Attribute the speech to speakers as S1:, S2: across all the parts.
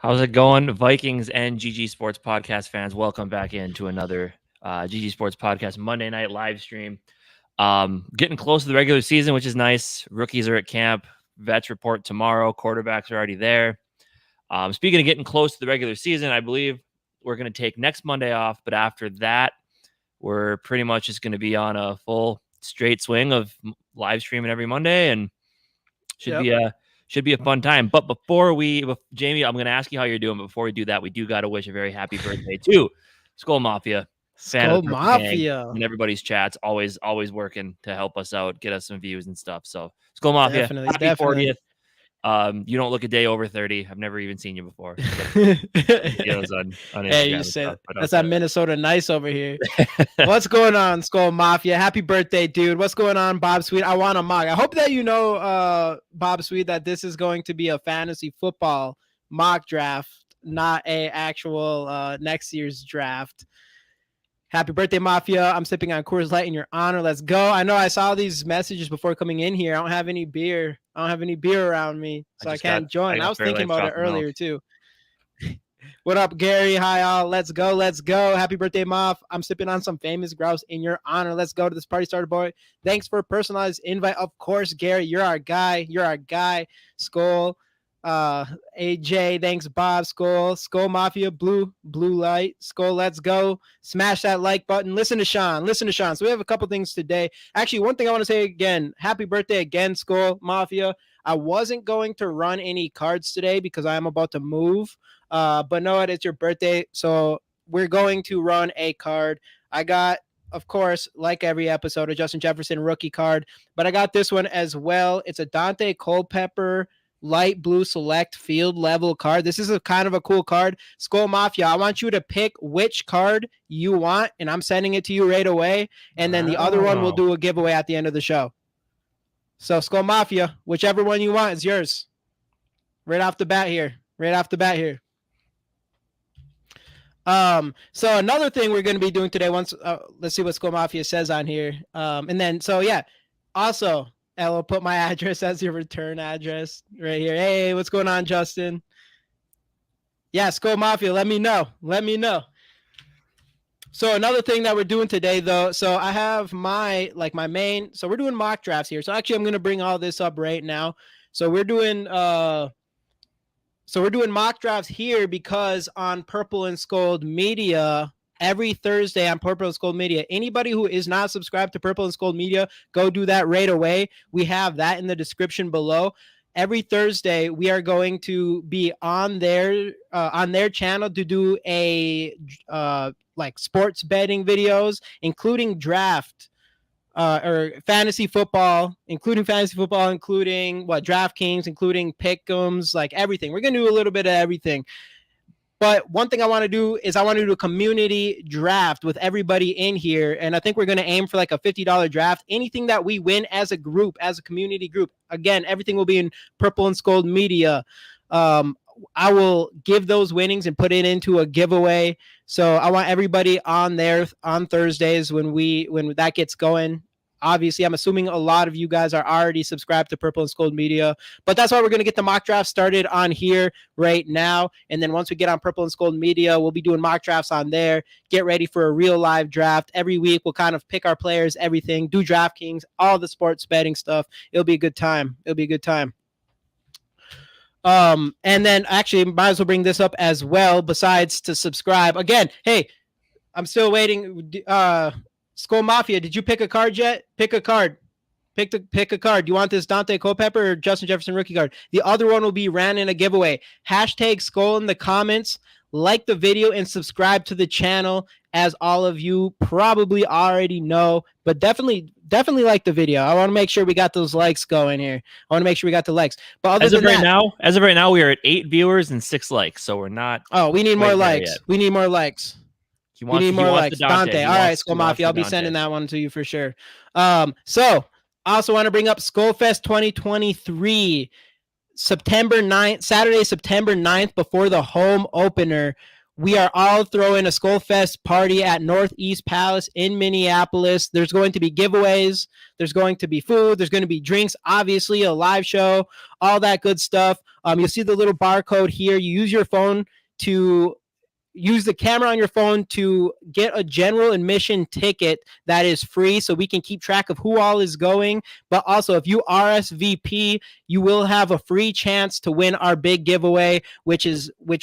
S1: How's it going, Vikings and GG Sports Podcast fans? Welcome back into another GG Sports Podcast Monday night live stream. Getting close to the regular season, which is nice. Rookies are at camp. Vets report tomorrow. Quarterbacks are already there. Speaking of getting close to the regular season, I believe we're going to take next Monday off. But after that, we're pretty much just going to be on a full straight swing of live streaming every Monday, and should be a fun time. But Jamie, I'm going to ask you how you're doing. But before we do that, we do got to wish a very happy birthday to Skol Mafia, fan of the Mafia, and everybody's chats. Always working to help us out, get us some views and stuff. So Skol Mafia, happy 40th. You don't look a day over 30. I've never even seen you before.
S2: Hey, you say that's that Minnesota nice over here. What's going on, Skol Mafia? Happy birthday, dude. What's going on, Bob Sweet? I want a mock. I hope that you know, Bob Sweet, that this is going to be a fantasy football mock draft, not a actual next year's draft. Happy birthday, Mafia. I'm sipping on Coors Light in your honor. Let's go. I know I saw these messages before coming in here. I don't have any beer. Around me, so I can't join. I was thinking about it earlier, too. What up, Gary? Hi, all. Let's go. Happy birthday, Moff. I'm sipping on some famous grouse in your honor. Let's go to this party starter, boy. Thanks for a personalized invite. Of course, Gary. You're our guy. Skol. AJ, thanks, Bob. Skol Mafia, blue light. Skol, let's go. Smash that like button. Listen to Sean. So we have a couple things today. Actually, one thing I want to say again, happy birthday again, Skol Mafia. I wasn't going to run any cards today because I am about to move. But no, it's your birthday, so we're going to run a card. I got, of course, like every episode, a Justin Jefferson rookie card, but I got this one as well. It's a Dante Culpepper light blue select field level card. This is a kind of a cool card. Skol Mafia, I want you to pick which card you want, and I'm sending it to you right away. And then the other one we'll do a giveaway at the end of the show. So Skol Mafia, whichever one you want is yours. Right off the bat here. So another thing we're going to be doing today, let's see what Skol Mafia says on here. And then, so yeah, also, I'll put my address as your return address right here. Hey, what's going on, Justin? Yeah, Skol Mafia, let me know. So another thing that we're doing today, though, so I have my main, so we're doing mock drafts here. So actually, I'm going to bring all this up right now. So we're doing mock drafts here because on Purple and Skol Media, every Thursday on Purple and Skol Media, anybody who is not subscribed to Purple and Skol Media, go do that right away. We have that in the description below. Every Thursday, we are going to be on their channel to do a sports betting videos, including draft or fantasy football, including DraftKings, including pick'ems, like everything. We're going to do a little bit of everything. But one thing I want to do is I want to do a community draft with everybody in here. And I think we're going to aim for like a $50 draft. Anything that we win as a group, as a community group, again, everything will be in Purple and Skol Media. I will give those winnings and put it into a giveaway. So I want everybody on there on Thursdays when that gets going. Obviously, I'm assuming a lot of you guys are already subscribed to Purple and Skol Media, but that's why we're going to get the mock draft started on here right now. And then once we get on Purple and Skol Media, we'll be doing mock drafts on there. Get ready for a real live draft. Every week, we'll kind of pick our players, everything, do DraftKings, all the sports betting stuff. It'll be a good time. And then actually, might as well bring this up as well, besides to subscribe. Again, hey, I'm still waiting. Skol Mafia, did you pick a card yet? Pick a card. Pick a card. Do you want this Dante Culpepper or Justin Jefferson rookie card? The other one will be ran in a giveaway. Hashtag Skol in the comments. Like the video and subscribe to the channel, as all of you probably already know. But definitely like the video. I want to make sure we got those likes going here. I want to make sure we got the likes. But as of right
S1: now, we are at 8 viewers and 6 likes. So we're not.
S2: Oh, we need more likes. We need more likes. We need more likes. Dante. All right, Skol Mafia. I'll be sending that one to you for sure. So I also want to bring up Skol-Fest 2023, September 9th, Saturday, September 9th, before the home opener. we are all throwing a Skol Fest party at Northeast Palace in Minneapolis. There's going to be giveaways. There's going to be food. There's going to be drinks, obviously, a live show, all that good stuff. You'll see the little barcode here. You use your phone to use the camera on your phone to get a general admission ticket that is free so we can keep track of who all is going. But also, if you RSVP, you will have a free chance to win our big giveaway, which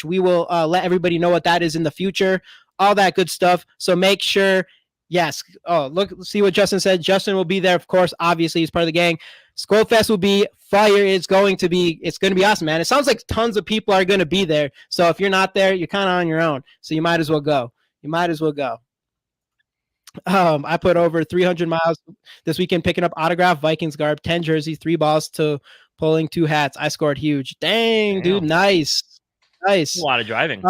S2: we will let everybody know what that is in the future. All that good stuff. So make sure. Yes. Oh, look, see what Justin said. Justin will be there, of course. Obviously, he's part of the gang. Skol Fest will be fire. It's going to be awesome, man. It sounds like tons of people are going to be there. So if you're not there, you're kind of on your own. So you might as well go. I put over 300 miles this weekend picking up autograph Vikings garb, 10 jerseys, 3 balls to pulling 2 hats. I scored huge. Dang. Dude, nice.
S1: A lot of driving.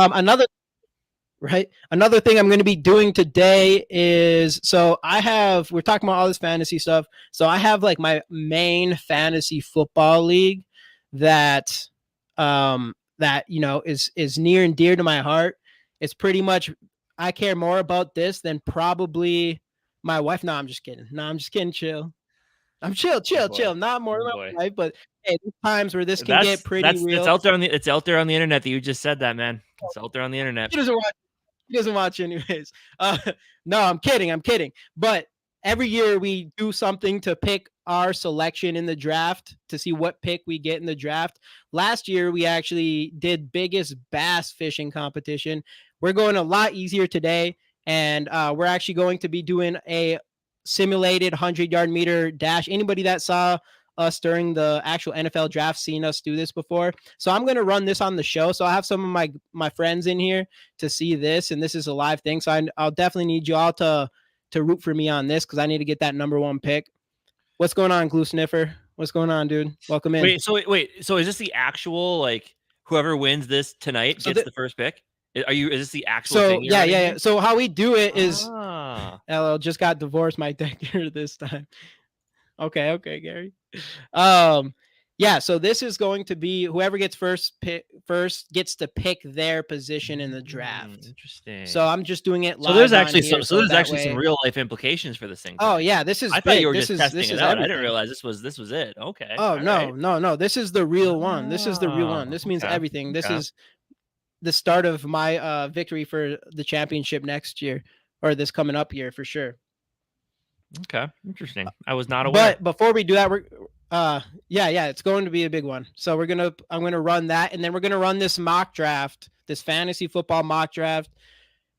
S2: Another thing I'm going to be doing today is, we're talking about all this fantasy stuff. So I have like my main fantasy football league that is near and dear to my heart. It's pretty much, I care more about this than probably my wife. No, I'm just kidding. Chill. I'm chill. Not more than my wife, but hey, there's times where this can get pretty real.
S1: It's out there on the internet that you just said that, man. It's out there on the internet.
S2: He doesn't watch anyways. No, I'm kidding. But every year we do something to pick our selection in the draft to see what pick we get in the draft. Last year, we actually did biggest bass fishing competition. We're going a lot easier today, and we're actually going to be doing a simulated 100-yard meter dash. Anybody that saw us during the actual NFL draft seen us do this before. So I'm going to run this on the show. So I have some of my friends in here to see this, and this is a live thing. So I'll definitely need you all to root for me on this because I need to get that number 1 pick. What's going on, Glue Sniffer? What's going on, dude? Welcome in.
S1: Wait. So is this the actual, like, whoever wins this tonight gets the first pick? Is this the actual thing?
S2: Yeah. So how we do it is, LL just got divorced my deck here this time. Okay, Gary. Yeah, so this is going to be whoever gets first gets to pick their position in the draft.
S1: Interesting.
S2: So I'm just doing it live.
S1: So there's actually some real life implications for this thing.
S2: Oh yeah, this is.
S1: I thought you were just testing it out. I didn't realize this was it. Okay.
S2: Oh no. This is the real one. This is the real one. This means everything. This is the start of my victory for the championship next year, or this coming up year for sure.
S1: Okay, interesting. I was not aware.
S2: But before we do that, we're it's going to be a big one. So I'm gonna run that, and then we're gonna run this mock draft, this fantasy football mock draft,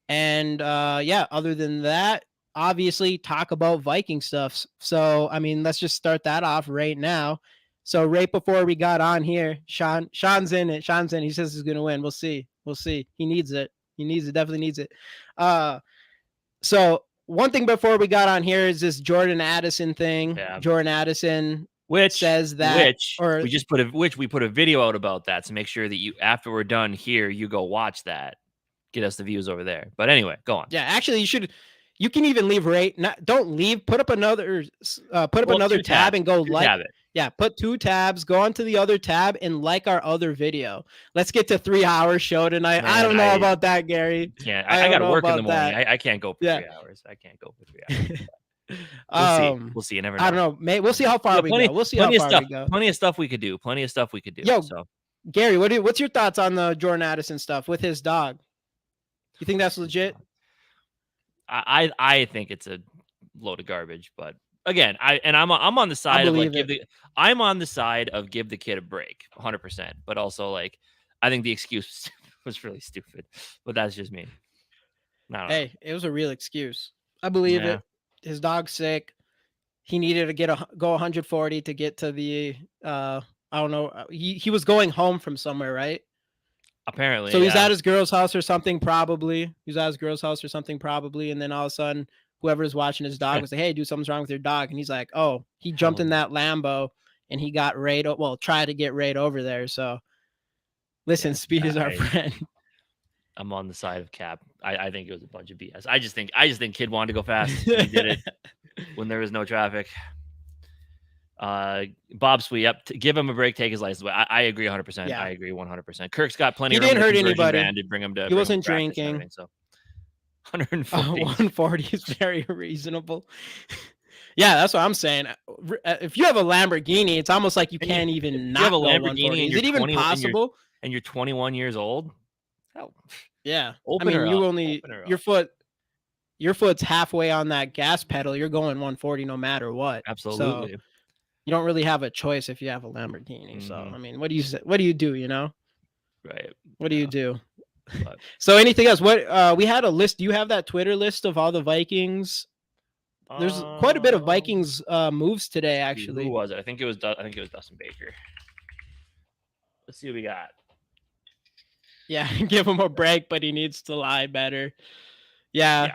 S2: and other than that, obviously talk about Viking stuff. So I mean, let's just start that off right now. So right before we got on here, Sean's in it. He says he's gonna win. We'll see. He needs it. Definitely needs it. So one thing before we got on here is this Jordan Addison thing. Yeah. Jordan Addison, says that,
S1: we put a video out about that. So make sure that after we're done here, you go watch that, get us the views over there. But anyway, go on.
S2: Yeah, actually, you can even leave don't leave. Put up another tab and go like it. Yeah, put 2 tabs, go onto the other tab and like our other video. Let's get to 3-hour show tonight. Man, I don't know about that, Gary.
S1: Yeah, I got to work in the morning. I can't go for 3 hours. I can't go for 3 hours. We'll see. You never know.
S2: I don't know. We'll see how far we go. We'll see how far we go.
S1: Plenty of stuff we could do.
S2: Yo, so. Gary, what's your thoughts on the Jordan Addison stuff with his dog? You think that's legit?
S1: I think it's a load of garbage, but again, I'm on the side I'm on the side of give the kid a break, 100%. But also, like, I think the excuse was really stupid. But that's just me.
S2: Hey, it was a real excuse. I believe it. His dog's sick. He needed to go 140 to get to the I don't know. He was going home from somewhere, right?
S1: Apparently.
S2: So he's at his girl's house or something, probably. And then all of a sudden, whoever's watching his dog was like, hey, dude, something's wrong with your dog. And he's like, oh, he jumped in that Lambo and he got tried to get Raid over there. So listen, speed is our friend.
S1: I'm on the side of Cap. I think it was a bunch of BS. I just think kid wanted to go fast. He did it when there was no traffic. Bob Sweet, yep. Give him a break. Take his license away. I agree 100%.
S2: Yeah.
S1: I agree 100%. Kirk's got plenty
S2: He
S1: of room
S2: didn't
S1: in the
S2: hurt
S1: conversion
S2: anybody.
S1: van to bring him to.
S2: He wasn't
S1: practice and
S2: drinking.
S1: everything, so 140.
S2: 140 is very reasonable. Yeah, that's what I'm saying. If you have a Lamborghini, it's almost like you can't even not go 140. Is it even possible?
S1: And you're 21 years old? Hell,
S2: yeah. I mean, you only your foot's halfway on that gas pedal. You're going 140 no matter what.
S1: Absolutely.
S2: So you don't really have a choice if you have a Lamborghini. So I mean, what do you do? You know?
S1: Right.
S2: What do you do? So anything else? What we had a list. Do you have that Twitter list of all the Vikings? There's quite a bit of Vikings moves today, actually.
S1: Who was it? I think it was Dustin Baker. Let's see what we got.
S2: Yeah, give him a break, but he needs to lie better. Yeah,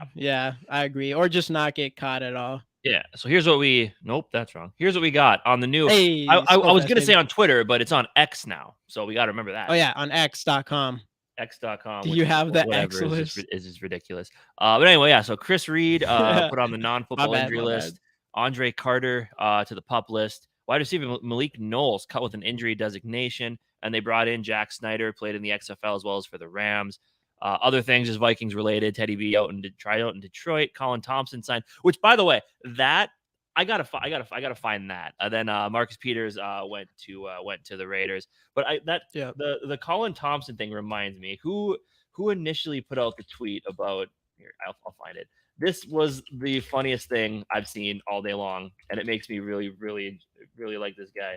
S2: I agree. Or just not get caught at all.
S1: Yeah. So here's what that's wrong. Here's what we got on the new. Hey, I was going to say on Twitter, but it's on X now. So we got to remember that.
S2: Oh, yeah, on X.com.
S1: X.com.
S2: Do you have the X list?
S1: Is just ridiculous. But anyway, yeah. So Chris Reed put on the non-football injury list. Andre Carter to the PUP list. Wide receiver Malik Knowles cut with an injury designation, and they brought in Jack Snyder, played in the XFL as well as for the Rams. Other things is Vikings related. Teddy B out in Detroit. Colin Thompson signed. Which, by the way, that I gotta find that. Then Marcus Peters went to the Raiders. But the Colin Thompson thing reminds me who initially put out the tweet about here. I'll find it. This was the funniest thing I've seen all day long, and it makes me really, really, really like this guy.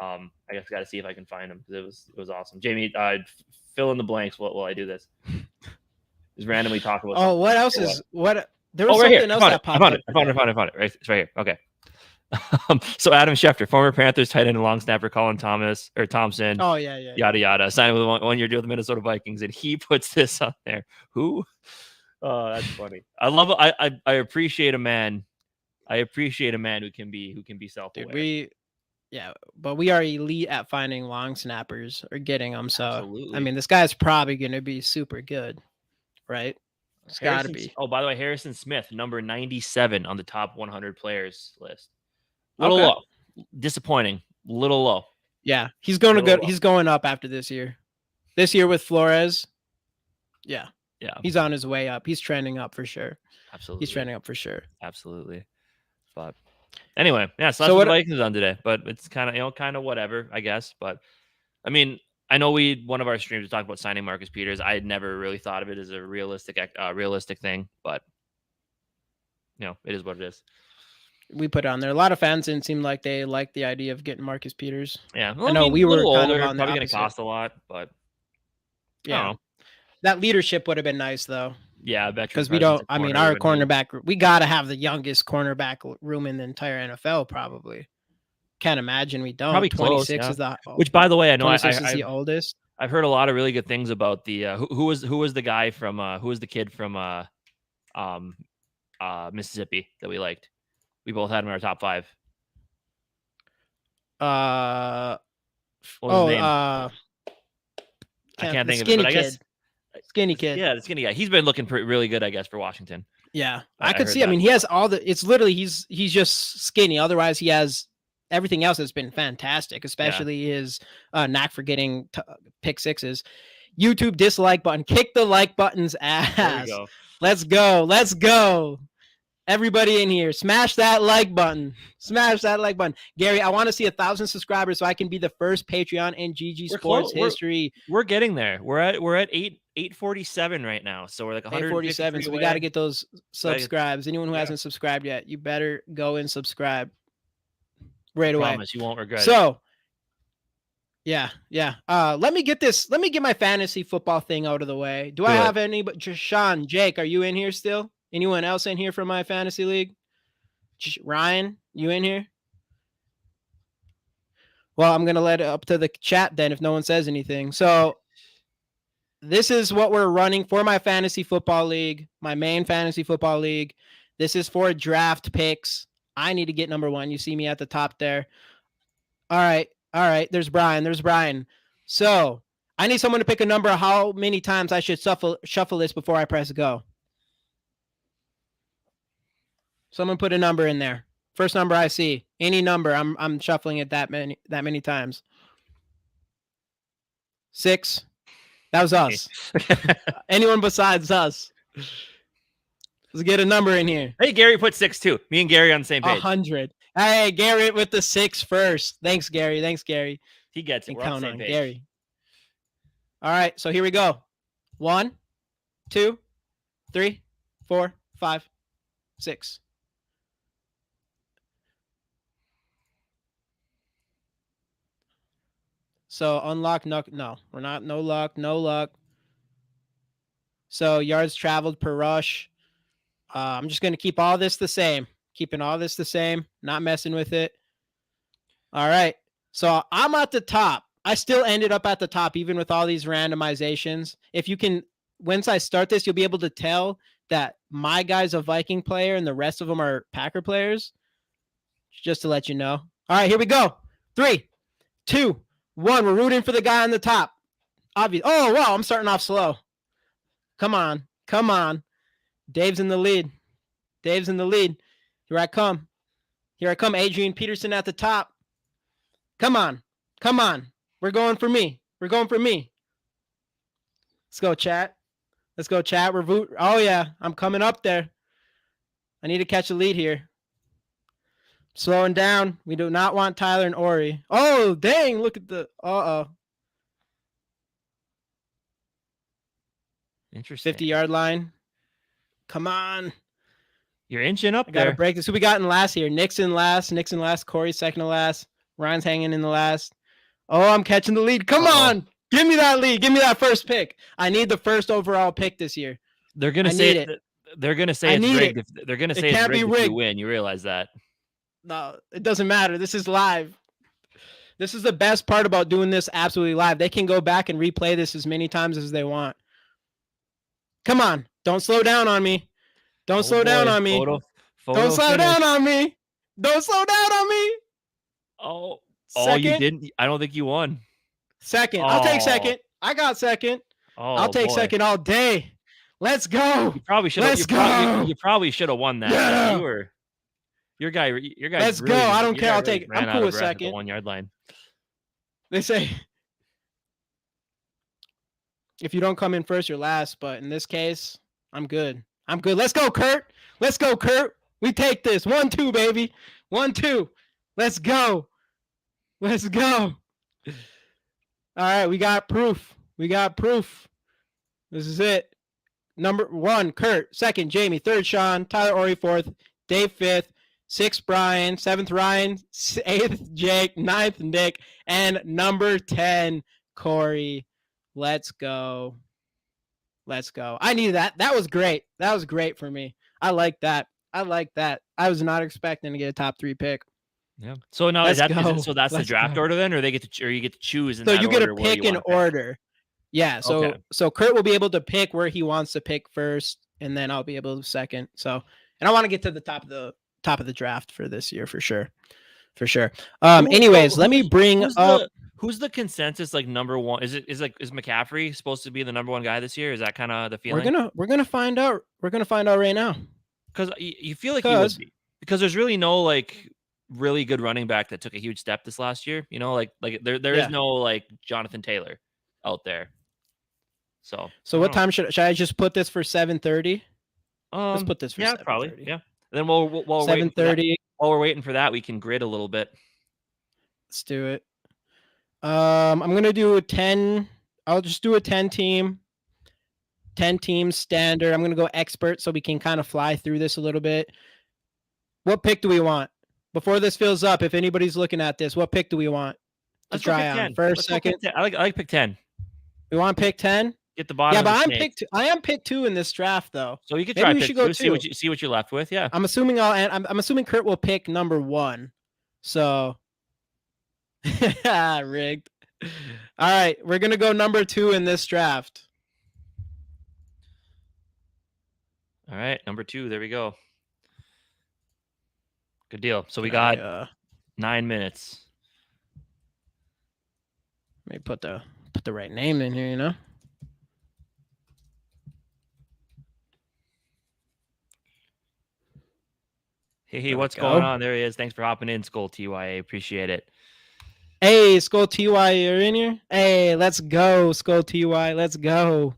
S1: I guess I got to see if I can find him because it was awesome. Jamie, fill in the blanks while I do this. Just randomly talk about.
S2: Oh, what else is what? There was something else that popped up.
S1: I found it. Right, it's right here. Okay. So Adam Schefter, former Panthers tight end and long snapper Colin Thompson.
S2: Oh yeah.
S1: Yada yada. Signed with a 1-year deal with the Minnesota Vikings, and he puts this on there. Who? Oh, that's funny. I love it. I appreciate a man. I appreciate a man who can be self-aware.
S2: But we are elite at finding long snappers or getting them. So
S1: absolutely.
S2: I mean, this guy's probably going to be super good, right? It's got to be.
S1: Oh, by the way, Harrison Smith, number 97 on the top 100 players list. Little low, disappointing. Little low.
S2: Yeah, he's going to go. He's going up after this year. This year with Flores. Yeah. He's on his way up. He's trending up for sure.
S1: Absolutely.
S2: He's trending up for sure.
S1: Absolutely. But anyway, yeah, so that's what the Vikings done today. But it's kind of whatever, I guess. But I mean, I know one of our streams talked about signing Marcus Peters. I had never really thought of it as a realistic thing, but it is what it is.
S2: We put it on there. A lot of fans didn't seem like they liked the idea of getting Marcus Peters.
S1: Yeah,
S2: well, I know we were kind
S1: older,
S2: of
S1: probably going to cost a lot, but
S2: yeah, that leadership would have been nice though.
S1: Yeah,
S2: because we don't. I mean, our cornerback, we got to have the youngest cornerback room in the entire NFL. Probably can't imagine we don't.
S1: Probably
S2: 26
S1: close,
S2: is the.
S1: Which, by the way, I know
S2: is the oldest.
S1: I've heard a lot of really good things about the who was the guy from who was the kid from Mississippi that we liked. We both had him in our top 5. What was his name? I can't think of it. But I guess
S2: skinny kid.
S1: Yeah, the skinny guy. He's been looking really good, I guess, for Washington.
S2: Yeah, I could see. I mean, he has all the. It's literally he's just skinny. Otherwise, he has everything else has been fantastic, especially his knack for getting pick sixes. YouTube dislike button. Kick the like button's ass.
S1: There we go.
S2: Let's go. Let's go. Everybody in here, smash that like button. Smash that like button. Gary, I want to see 1,000 subscribers so I can be the first Patreon in GG Sports history.
S1: We're getting there. We're at 847 right now. So we're like
S2: 847. So we got to get those subscribes. Anyone who hasn't subscribed yet, you better go and subscribe right away. I
S1: promise you won't regret it.
S2: So, yeah. Let me get my fantasy football thing out of the way. Do I have anybody? Sean, Jake, are you in here still? Anyone else in here from my fantasy league? Ryan, you in here? Well, I'm going to let it up to the chat then if no one says anything. So this is what we're running for my fantasy football league, my main fantasy football league. This is for draft picks. I need to get number 1. You see me at the top there. All right. There's Brian. So I need someone to pick a number of how many times I should shuffle this before I press go. Someone put a number in there. First number I see. Any number. I'm shuffling it that many times. 6. That was us. Anyone besides us. Let's get a number in here.
S1: Hey, Gary put 6 too. Me and Gary on the same page.
S2: 100. Hey, Gary with the 6 first. Thanks, Gary.
S1: He gets it. We're on the same page.
S2: Gary. All right, so here we go. 1, 2, 3, 4, 5, 6. So unlock, no, we're not, no luck. So yards traveled per rush. I'm just going to keep all this the same. Keeping all this the same, not messing with it. All right. So I'm at the top. I still ended up at the top, even with all these randomizations. If you can, once I start this, you'll be able to tell that my guy's a Viking player and the rest of them are Packer players. Just to let you know. All right, here we go. 3, 2, 1. We're rooting for the guy on the top. Obvious. Oh, wow. I'm starting off slow. Come on. Dave's in the lead. Here I come. Adrian Peterson at the top. Come on. We're going for me. Let's go, chat. We're oh, yeah. I'm coming up there. I need to catch a lead here. Slowing down. We do not want Tyler and Ori. Oh, dang. Look at the... Uh-oh.
S1: Interesting.
S2: 50-yard line. Come on.
S1: You're inching up there.
S2: Got to break this. Who we got in last here? Nixon last. Corey second to last. Ryan's hanging in the last. Oh, I'm catching the lead. Come on. Give me that lead. Give me that first pick. I need the first overall pick this year.
S1: They're going to say it. They're going to say it's rigged. They're going to say it's rigged if you win. You realize that.
S2: No, it doesn't matter. This is live. This is the best part about doing this absolutely live. They can go back and replay this as many times as they want. Come on. Don't slow down on me. Don't slow down on me. Don't slow down on me.
S1: Oh, you didn't. I don't think you won.
S2: Second. I'll take second. I got second. I'll take second all day. Let's go.
S1: You probably should have. You probably should have won that.
S2: Yeah.
S1: Your guy.
S2: Let's go. I don't care. I'll take it. I'm cool with second.
S1: 1 yard line.
S2: They say if you don't come in first, you're last. But in this case, I'm good. Let's go, Kurt. We take this. 1-2, baby. 1-2. Let's go. All right, we got proof. This is it. Number 1, Kurt. 2nd, Jamie. 3rd, Sean. Tyler, Ori. 4th, Dave. 5th, 6th, Brian. 7th, Ryan. 8th, Jake. 9th, Nick. And number 10, Corey. Let's go. I needed that. That was great. For me. I like that. I was not expecting to get a top 3 pick.
S1: Yeah. So now that's the draft order then, or you get to choose.
S2: So you get to pick an order. Yeah. So Kurt will be able to pick where he wants to pick first, and then I'll be able to second. So, and I want to get to the top of the draft for this year for sure. Anyways, let me bring up.
S1: Who's the consensus number 1? Is McCaffrey supposed to be the number 1 guy this year? Is that kind of the feeling?
S2: We're gonna find out. Right now.
S1: Because you feel like he would be. Because there's really no really good running back that took a huge step this last year. There is no Jonathan Taylor out there. So
S2: what time should I just put this for 7:30? Let's put this for 7:30.
S1: Probably. Yeah. And then while
S2: 7:30.
S1: While we're waiting for that, we can grid a little bit.
S2: Let's do it. I'm gonna do a 10. I'll just do a 10 team standard. I'm gonna go expert so we can kind of fly through this a little bit. What pick do we want? Before this fills up, if anybody's looking at this, what pick do we want to try on? First, second?
S1: I like pick 10.
S2: We want pick 10?
S1: Get the bottom.
S2: Yeah, but I am pick 2 in this draft though.
S1: So you could try pick 2, see what you're left with. Yeah.
S2: I'm assuming I'm assuming Kurt will pick number 1. So rigged. All right, we're gonna go number 2 in this draft.
S1: All right, number 2. There we go. Good deal. So we got 9 minutes.
S2: Let me put the right name in here, you know.
S1: Hey, what's going on? There he is. Thanks for hopping in, Skol TYA. Appreciate it.
S2: Hey, Skol TY, you're in here? Hey, let's go, Skol TY. Let's go.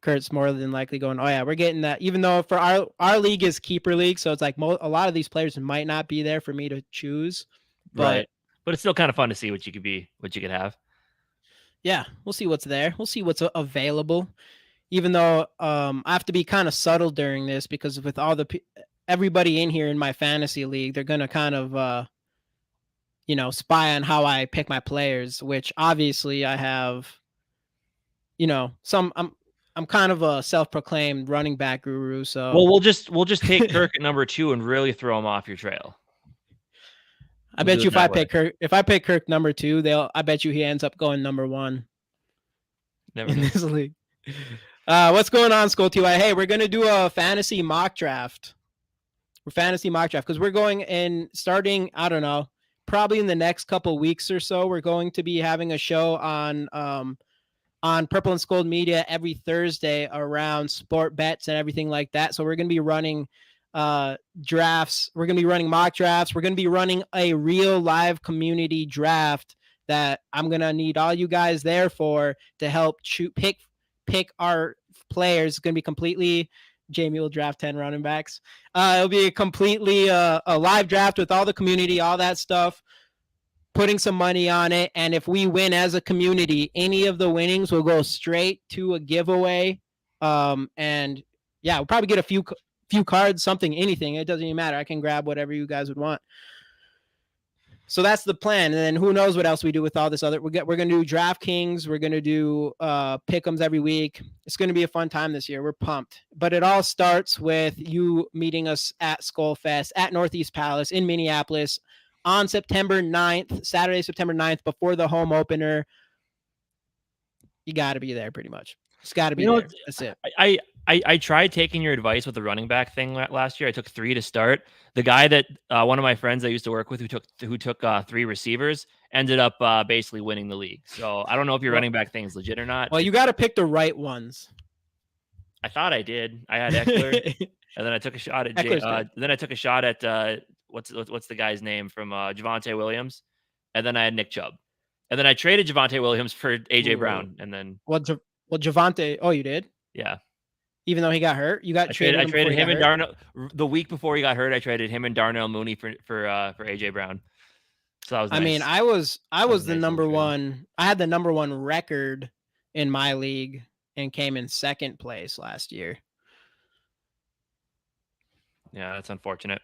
S2: Kurt's more than likely going, oh, yeah, we're getting that. Even though for our league is keeper league, so it's like a lot of these players might not be there for me to choose.
S1: But it's still kind of fun to see what you could have.
S2: Yeah, we'll see what's there. We'll see what's available. Even though I have to be kind of subtle during this because with all everybody in here in my fantasy league, they're going to kind of spy on how I pick my players, which obviously I have, I'm kind of a self-proclaimed running back guru. So
S1: we'll just take Kirk at number 2 and really throw him off your trail.
S2: I bet you if I pick Kirk number 2, I bet you he ends up going number 1 in this league. What's going on, Skol TY? Hey, we're gonna do a fantasy mock draft. Because we're going in starting, I don't know, probably in the next couple weeks or so. We're going to be having a show on Purple and Skol Media every Thursday around sport bets and everything like that. So we're gonna be running drafts. We're gonna be running mock drafts. We're gonna be running a real live community draft that I'm gonna need all you guys there for to help pick our players. It's gonna be completely. Jamie will draft 10 running backs. It'll be a completely a live draft with all the community, all that stuff, putting some money on it. And if we win as a community, any of the winnings will go straight to a giveaway. And yeah, we'll probably get a few cards, something, anything. It doesn't even matter. I can grab whatever you guys would want. So that's the plan. And then who knows what else we do with all this other. We're going to do DraftKings. We're going to do pick'ems every week. It's going to be a fun time this year. We're pumped. But it all starts with you meeting us at Skol Fest at Northeast Palace in Minneapolis on September 9th, Saturday, September 9th, before the home opener. You got to be there pretty much. It's got to be there. That's it.
S1: I tried taking your advice with the running back thing last year. I took 3 to start. The guy that one of my friends I used to work with who took 3 receivers ended up basically winning the league. So I don't know if your running back thing is legit or not.
S2: Well, you got to pick the right ones.
S1: I thought I did. I had Eckler, and then I took a shot at then I took a shot at what's the guy's name from Javonte Williams, and then I had Nick Chubb, and then I traded Javonte Williams for AJ Brown, and then
S2: Javonte. Oh, you did?
S1: Yeah.
S2: Even though he got hurt, I
S1: traded him and Darnell the week before he got hurt. I traded him and Darnell Mooney for AJ Brown. So that was nice.
S2: I mean, I was the number one. I had the number 1 record in my league and came in 2nd place last year.
S1: Yeah, that's unfortunate.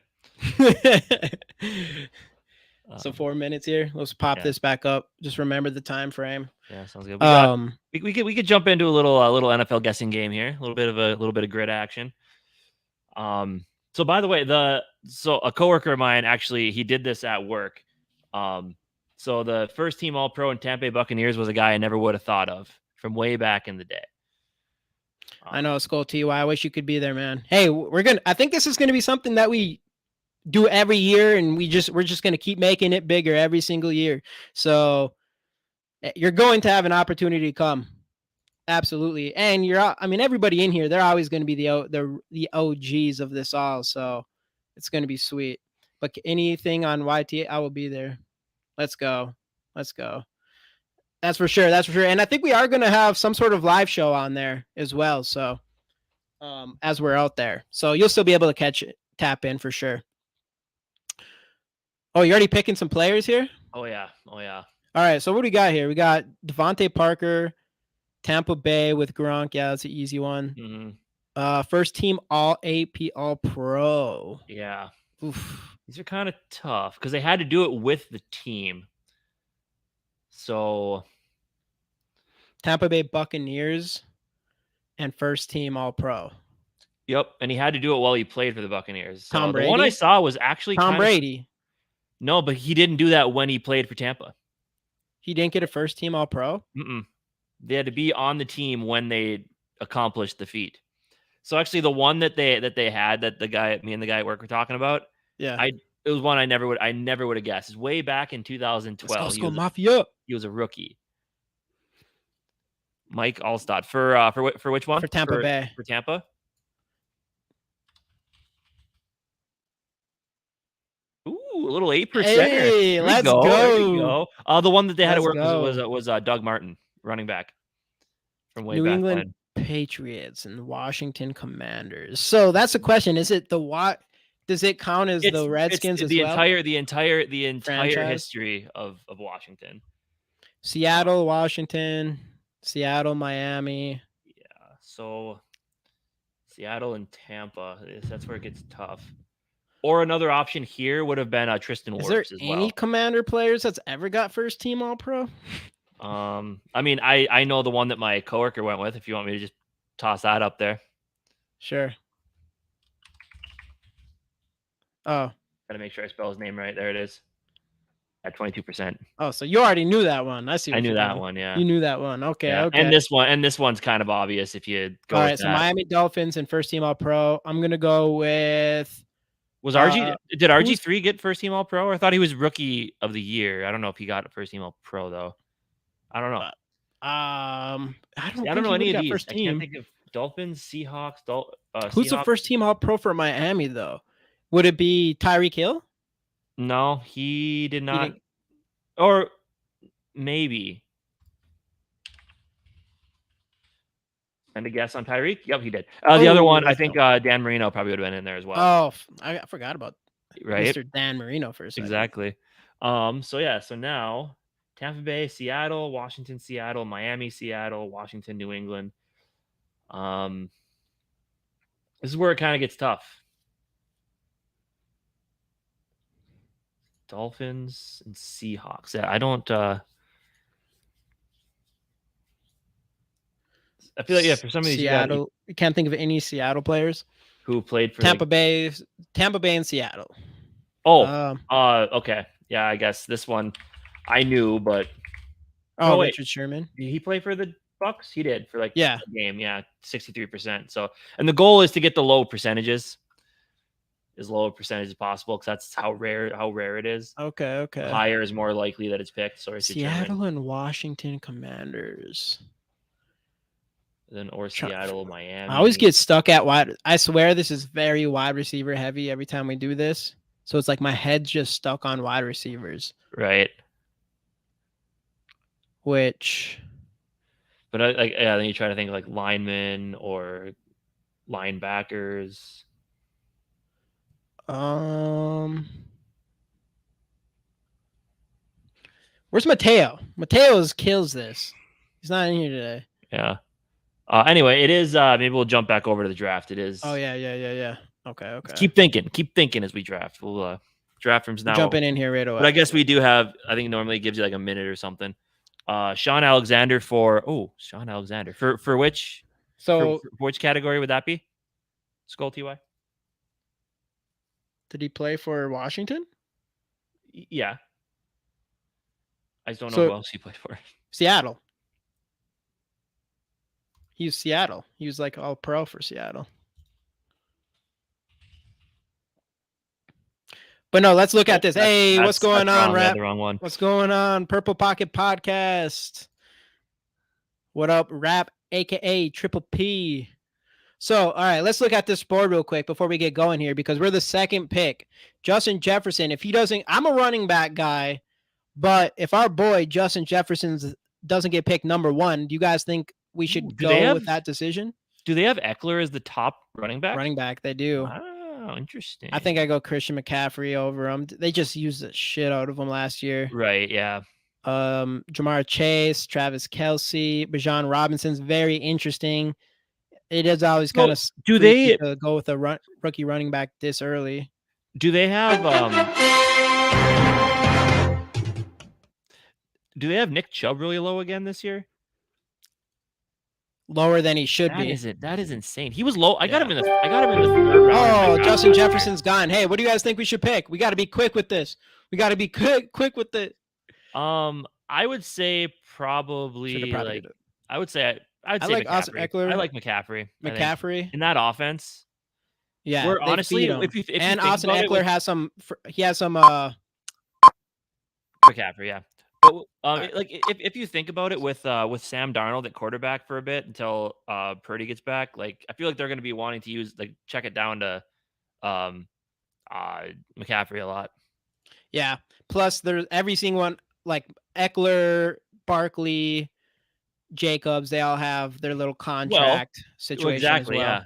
S2: So 4 minutes here. Let's pop this back up. Just remember the time frame.
S1: Yeah, sounds good. We could jump into a little NFL guessing game here. A little bit of grid action. So by the way, a coworker of mine actually he did this at work. So the first team All-Pro in Tampa Bay Buccaneers was a guy I never would have thought of from way back in the day.
S2: I know, Skol TY. I wish you could be there, man. Hey, I think this is gonna be something that we do every year, and we're just gonna keep making it bigger every single year. So you're going to have an opportunity to come. Absolutely. And everybody in here, they're always going to be the OGs of this all. So it's going to be sweet. But anything on YT, I will be there. Let's go. That's for sure. And I think we are going to have some sort of live show on there as well. So as we're out there, so you'll still be able to tap in for sure. Oh, you already picking some players here?
S1: Oh yeah.
S2: All right, so what do we got here? We got Devontae Parker, Tampa Bay with Gronk. Yeah, that's an easy one.
S1: Mm-hmm.
S2: First team All AP All Pro.
S1: Yeah. Oof. These are kind of tough because they had to do it with the team. So
S2: Tampa Bay Buccaneers and first team All Pro.
S1: Yep, and he had to do it while he played for the Buccaneers. So
S2: Tom Brady?
S1: The one I saw was actually
S2: Tom Brady.
S1: No, but he didn't do that when he played for Tampa.
S2: He didn't get a first team All Pro?
S1: They had to be on the team when they accomplished the feat. So actually the one that they had that me and the guy at work were talking about, it was one I never would have guessed. It's way back in 2012.
S2: Let's go Mafia.
S1: He was a rookie. Mike Alstott for which one?
S2: For Tampa Bay.
S1: For Tampa. little 8%.
S2: Hey, let's go.
S1: There we go. The one that they had at work was Doug Martin, running back from way
S2: New
S1: back
S2: England
S1: when.
S2: Patriots and Washington Commanders. So that's the question. Is it does it count as the Redskins as well?
S1: The entire history of Washington.
S2: Seattle, Washington, Seattle, Miami.
S1: Yeah. So Seattle and Tampa. That's where it gets tough. Or another option here would have been Tristan Wirfs as well.
S2: Is there any Commander players that's ever got first team All-Pro?
S1: I mean, I know the one that my coworker went with. If you want me to just toss that up there.
S2: Sure. Oh.
S1: Gotta make sure I spell his name right. There it is. At 22%.
S2: Oh, so you already knew that one. I see.
S1: I knew that one. Yeah.
S2: You knew that one. Okay.
S1: Yeah.
S2: Okay.
S1: And this one's kind of obvious if you go.
S2: All right. So Miami Dolphins and first team All-Pro. I'm gonna go with.
S1: Was did RG3 get first team All-Pro? Or I thought he was rookie of the year. I don't know if he got first team All-Pro though. I don't know.
S2: I
S1: don't know any of these.
S2: First team.
S1: I can't think of Dolphins, Seahawks.
S2: Who's
S1: Seahawks?
S2: the first team All-Pro for Miami though? Would it be Tyreek Hill?
S1: No, he did not. Or maybe. And a guess on Tyreek? Yep, he did. The other one, I think Dan Marino probably would have been in there as well.
S2: Oh, I forgot about
S1: right?
S2: Mr. Dan Marino for a second.
S1: Exactly. So now Tampa Bay, Seattle, Washington, Seattle, Miami, Seattle, Washington, New England. This is where it kind of gets tough. Dolphins and Seahawks. Yeah, I don't. I feel like for some of these
S2: Seattle. You can't think of any Seattle players
S1: who played for
S2: Tampa Bay and Seattle.
S1: Oh, okay. Yeah, I guess this one I knew, but
S2: Richard Sherman.
S1: Did he play for the Bucks? He did for a game. Yeah, 63%. So, and the goal is to get the low percentages. As low a percentage as possible because that's how rare it is.
S2: Okay.
S1: Higher is more likely that it's picked.
S2: Seattle and Washington Commanders.
S1: Seattle, Miami.
S2: I always get stuck at wide. I swear this is very wide receiver heavy every time we do this. So it's like my head's just stuck on wide receivers.
S1: Right.
S2: Which.
S1: But then you try to think like linemen or linebackers.
S2: Where's Mateo? Mateo kills this. He's not in here today.
S1: Yeah. Anyway, it is. Maybe we'll jump back over to the draft. It is.
S2: Oh yeah. Okay.
S1: Keep thinking as we draft. We'll draft rooms now.
S2: Jumping in here right away.
S1: But I guess we do have. I think normally it gives you like a minute or something. Sean Alexander for which?
S2: So
S1: for which category would that be? Skol TY.
S2: Did he play for Washington?
S1: Yeah. I just don't know who else he played for.
S2: Seattle. He was Seattle. He was like all pro for Seattle. But no, let's look at this. Hey, what's going on, Rap?
S1: The wrong one.
S2: What's going on? Purple Pocket Podcast. What up, Rap, aka Triple P? So, all right, let's look at this board real quick before we get going here because we're the second pick. Justin Jefferson, if he doesn't, I'm a running back guy, but if our boy Justin Jefferson doesn't get picked number 1, do you guys think we should go with that decision?
S1: Do they have Eckler as the top running back?
S2: Running back, they do.
S1: Wow, interesting.
S2: I think I go Christian McCaffrey over him. They just used the shit out of him last year.
S1: Right, yeah.
S2: Jamar Chase, Travis Kelce, Bijan Robinson's very interesting. It is always kind of to go with a rookie running back this early.
S1: Do they have Nick Chubb really low again this year?
S2: Lower than he should be.
S1: That is insane. He was low. I got him in the third round.
S2: Oh, Justin Jefferson's gone. Hey, what do you guys think we should pick? We got to be quick with this. We got to be quick with it.
S1: I would say probably I'd say
S2: like
S1: McCaffrey.
S2: Eckler.
S1: I like McCaffrey.
S2: McCaffrey
S1: in that offense.
S2: Yeah,
S1: where honestly,
S2: if Austin Eckler has some.
S1: McCaffrey, yeah. But, if you think about it, with Sam Darnold at quarterback for a bit until Purdy gets back, like I feel like they're going to be wanting to check it down to McCaffrey a lot.
S2: Yeah. Plus, there's every single one, like Eckler, Barkley, Jacobs, they all have their little contract situation as
S1: exactly,
S2: well.
S1: yeah.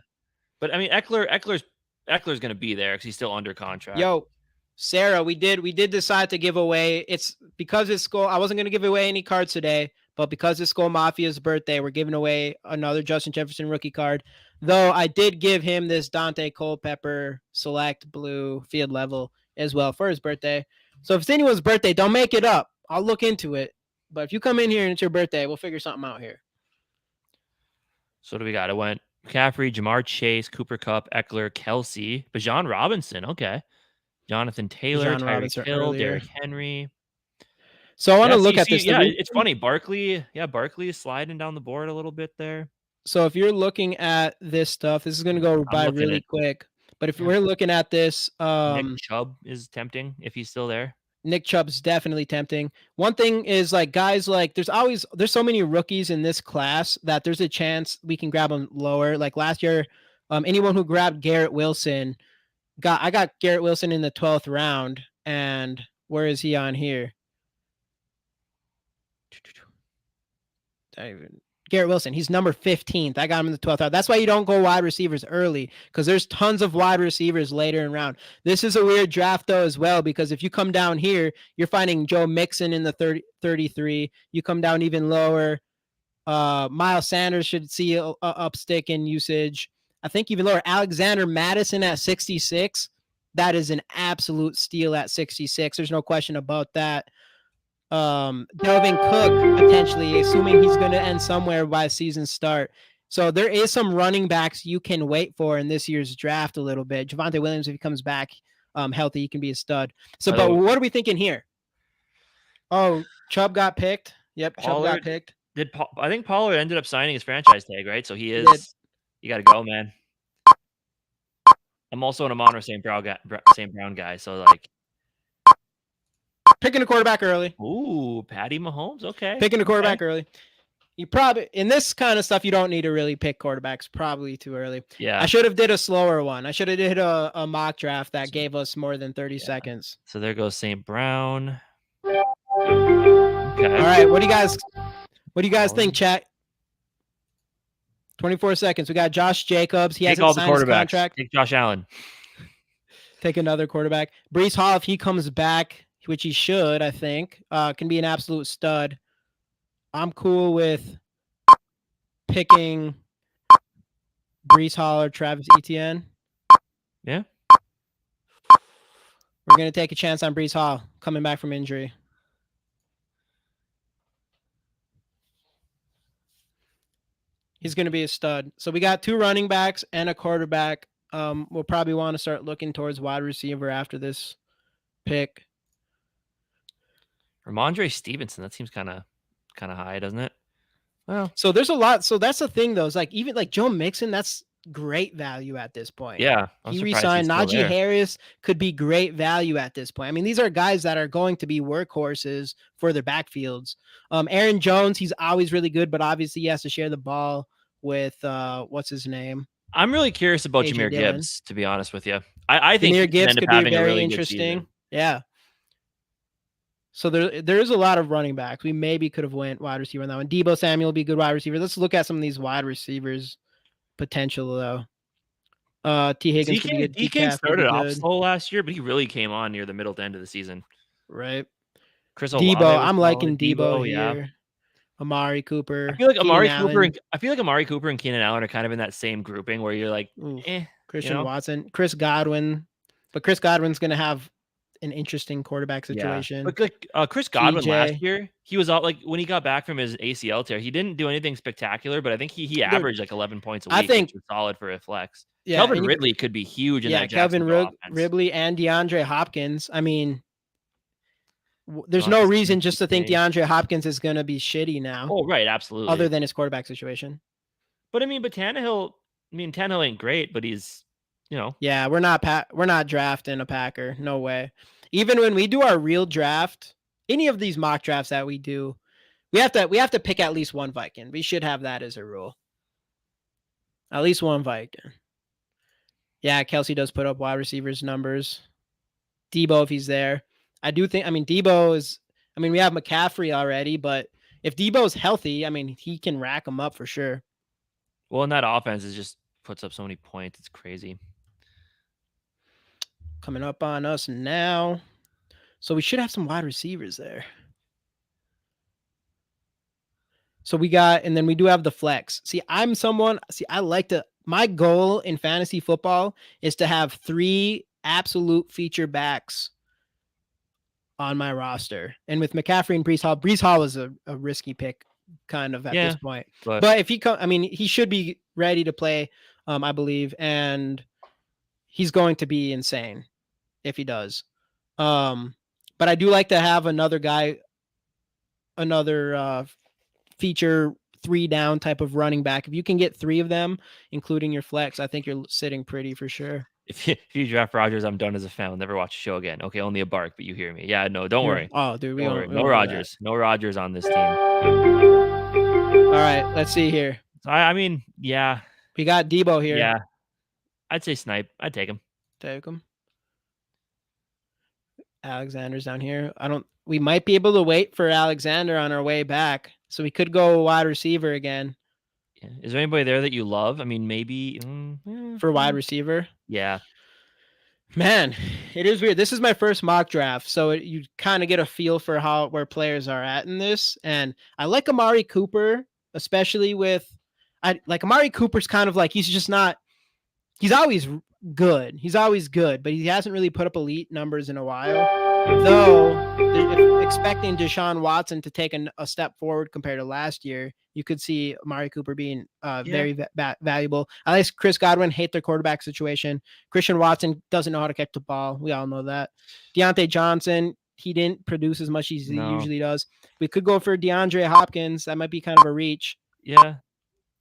S1: But I mean, Eckler's going to be there because he's still under contract.
S2: Yo, Sarah, we did decide to give away. It's because it's Skol. I wasn't going to give away any cards today, but because it's Skol Mafia's birthday, we're giving away another Justin Jefferson rookie card. Though I did give him this Dante Culpepper Select Blue Field Level as well for his birthday. So if it's anyone's birthday, don't make it up. I'll look into it. But if you come in here and it's your birthday, we'll figure something out here.
S1: So what do we got? It went McCaffrey, Jamar Chase, Cooper Kupp, Eckler, Kelsey, Bijan Robinson. Okay. Jonathan Taylor, Tyreek Hill, Derrick Henry.
S2: So I want to look at this.
S1: Yeah, it's funny. Barkley is sliding down the board a little bit there.
S2: So if you're looking at this stuff, this is going to go by really quick. But if we're looking at this,
S1: Nick Chubb is tempting if he's still there.
S2: Nick Chubb's definitely tempting. One thing is like guys like there's so many rookies in this class that there's a chance we can grab them lower. Like last year, anyone who grabbed Garrett Wilson I got Garrett Wilson in the 12th round. And where is he on here? Garrett Wilson, he's number 15th. I got him in the 12th round. That's why you don't go wide receivers early, because there's tons of wide receivers later in round. This is a weird draft, though, as well, because if you come down here, you're finding Joe Mixon in the 33. You come down even lower. Miles Sanders should see a upstick in usage. I think even lower. Alexander Madison at 66. That is an absolute steal at 66. There's no question about that. Delvin Cook potentially, assuming he's going to end somewhere by season start. So there is some running backs you can wait for in this year's draft a little bit. Javonte Williams, if he comes back healthy, he can be a stud. So, but what are we thinking here? Oh, Chubb got picked. Yep, Chubb got picked.
S1: I think Pollard ended up signing his franchise tag, right? So he is. You got to go, man. I'm also an Amon-Ra St. Brown guy, so like.
S2: Picking a quarterback early.
S1: Ooh, Patty Mahomes. Okay.
S2: Picking a quarterback early. You probably, in this kind of stuff, you don't need to really pick quarterbacks probably too early.
S1: Yeah.
S2: I should have did a slower one. I should have did a mock draft that gave us more than 30 seconds.
S1: So there goes St. Brown.
S2: Okay. All right. What do you guys think, chat? 24 seconds. We got Josh Jacobs. He hasn't signed his contract.
S1: Take Josh Allen.
S2: Take another quarterback. Breece Hall, if he comes back, which he should, I think, can be an absolute stud. I'm cool with picking Breece Hall or Travis Etienne.
S1: Yeah.
S2: We're going to take a chance on Breece Hall coming back from injury. He's going to be a stud. So we got 2 running backs and a quarterback. We'll probably want to start looking towards wide receiver after this pick.
S1: Ramondre Stevenson, that seems kind of high, doesn't it?
S2: Well, so there's a lot. So that's the thing, though. Is like even like Joe Mixon, that's great value at this point.
S1: Yeah,
S2: he resigned. Najee Harris could be great value at this point. I mean, these are guys that are going to be workhorses for their backfields. Aaron Jones, he's always really good, but obviously he has to share the ball with what's his name.
S1: I'm really curious about Jahmyr Gibbs, to be honest with you. I think
S2: Jahmyr Gibbs could be very interesting. Yeah. So there is a lot of running backs. We maybe could have went wide receiver on that one. Deebo Samuel will be a good wide receiver. Let's look at some of these wide receivers potential though. T. Higgins could be good.
S1: DK started off slow last year, but he really came on near the middle to end of the season.
S2: Right.
S1: Chris
S2: Debo, I'm liking Debo here. Yeah. Amari Cooper.
S1: I feel like Amari Cooper and Keenan Allen are kind of in that same grouping where you're like,
S2: Christian Watson, Chris Godwin, but Chris Godwin's going to have an interesting quarterback situation.
S1: Yeah. But Chris Godwin last year, he was out like when he got back from his ACL tear, he didn't do anything spectacular, but I think he averaged like 11 points a week, which was solid for a flex. Yeah, Calvin Ridley could be huge in that Calvin
S2: Ridley and DeAndre Hopkins. I mean, there's no reason just to think DeAndre Hopkins is going to be shitty now.
S1: Oh, right, absolutely.
S2: Other than his quarterback situation.
S1: But Tannehill ain't great, but he's,
S2: Yeah, we're not drafting a Packer. No way. Even when we do our real draft, any of these mock drafts that we do, we have to pick at least one Viking. We should have that as a rule. At least one Viking. Yeah, Kelsey does put up wide receivers numbers. Debo, if he's there. I do think. I mean, Debo is. I mean, we have McCaffrey already, but if Debo's healthy, I mean, he can rack them up for sure.
S1: Well, and that offense is just puts up so many points. It's crazy.
S2: Coming up on us now. So we should have some wide receivers there. So we got, and then we do have the flex. I like to, my goal in fantasy football is to have 3 absolute feature backs on my roster. And with McCaffrey and Brees Hall is a risky pick kind of at this point. But if he should be ready to play, I believe. And he's going to be insane if he does. But I do like to have another feature 3 down type of running back. If you can get 3 of them, including your flex, I think you're sitting pretty for sure.
S1: If you draft Rodgers, I'm done as a fan. I'll never watch a show again. Okay, only a bark, but you hear me. Yeah, no, don't worry.
S2: Oh, dude, we don't
S1: no Rodgers. No Rodgers on this team.
S2: All right, let's see here.
S1: I mean, yeah.
S2: We got Debo here.
S1: Yeah. I'd say snipe. I'd take him.
S2: Take him. Alexander's down here. We might be able to wait for Alexander on our way back. So we could go wide receiver again.
S1: Yeah. Is there anybody there that you love? I mean, maybe
S2: for wide receiver.
S1: Yeah.
S2: Man, it is weird. This is my first mock draft, so you kind of get a feel for where players are at in this. And I like Amari Cooper, especially Amari Cooper's kind of like he's always good. He's always good, but he hasn't really put up elite numbers in a while. Though, expecting Deshaun Watson to take a step forward compared to last year, you could see Amari Cooper being very valuable. I like Chris Godwin, hate their quarterback situation. Christian Watson doesn't know how to catch the ball. We all know that. Deontay Johnson, he didn't produce as much as he usually does. We could go for DeAndre Hopkins. That might be kind of a reach.
S1: Yeah.